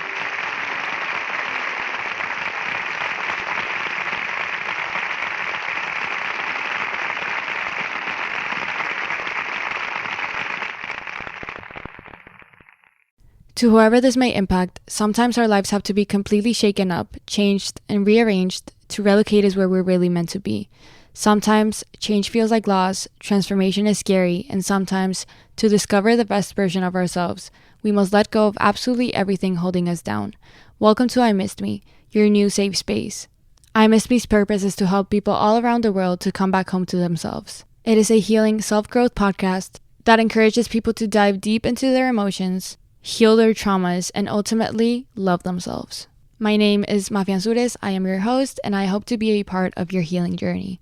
[SPEAKER 1] To whoever this may impact, sometimes our lives have to be completely shaken up, changed, and rearranged to relocate us where we're really meant to be. Sometimes change feels like loss, transformation is scary, and sometimes, to discover the best version of ourselves, we must let go of absolutely everything holding us down. Welcome to I Missed Me, your new safe space. I Missed Me's purpose is to help people all around the world to come back home to themselves. It is a healing self-growth podcast that encourages people to dive deep into their emotions, heal their traumas, and ultimately love themselves. My name is Mafian Sures. I am your host, and I hope to be a part of your healing journey.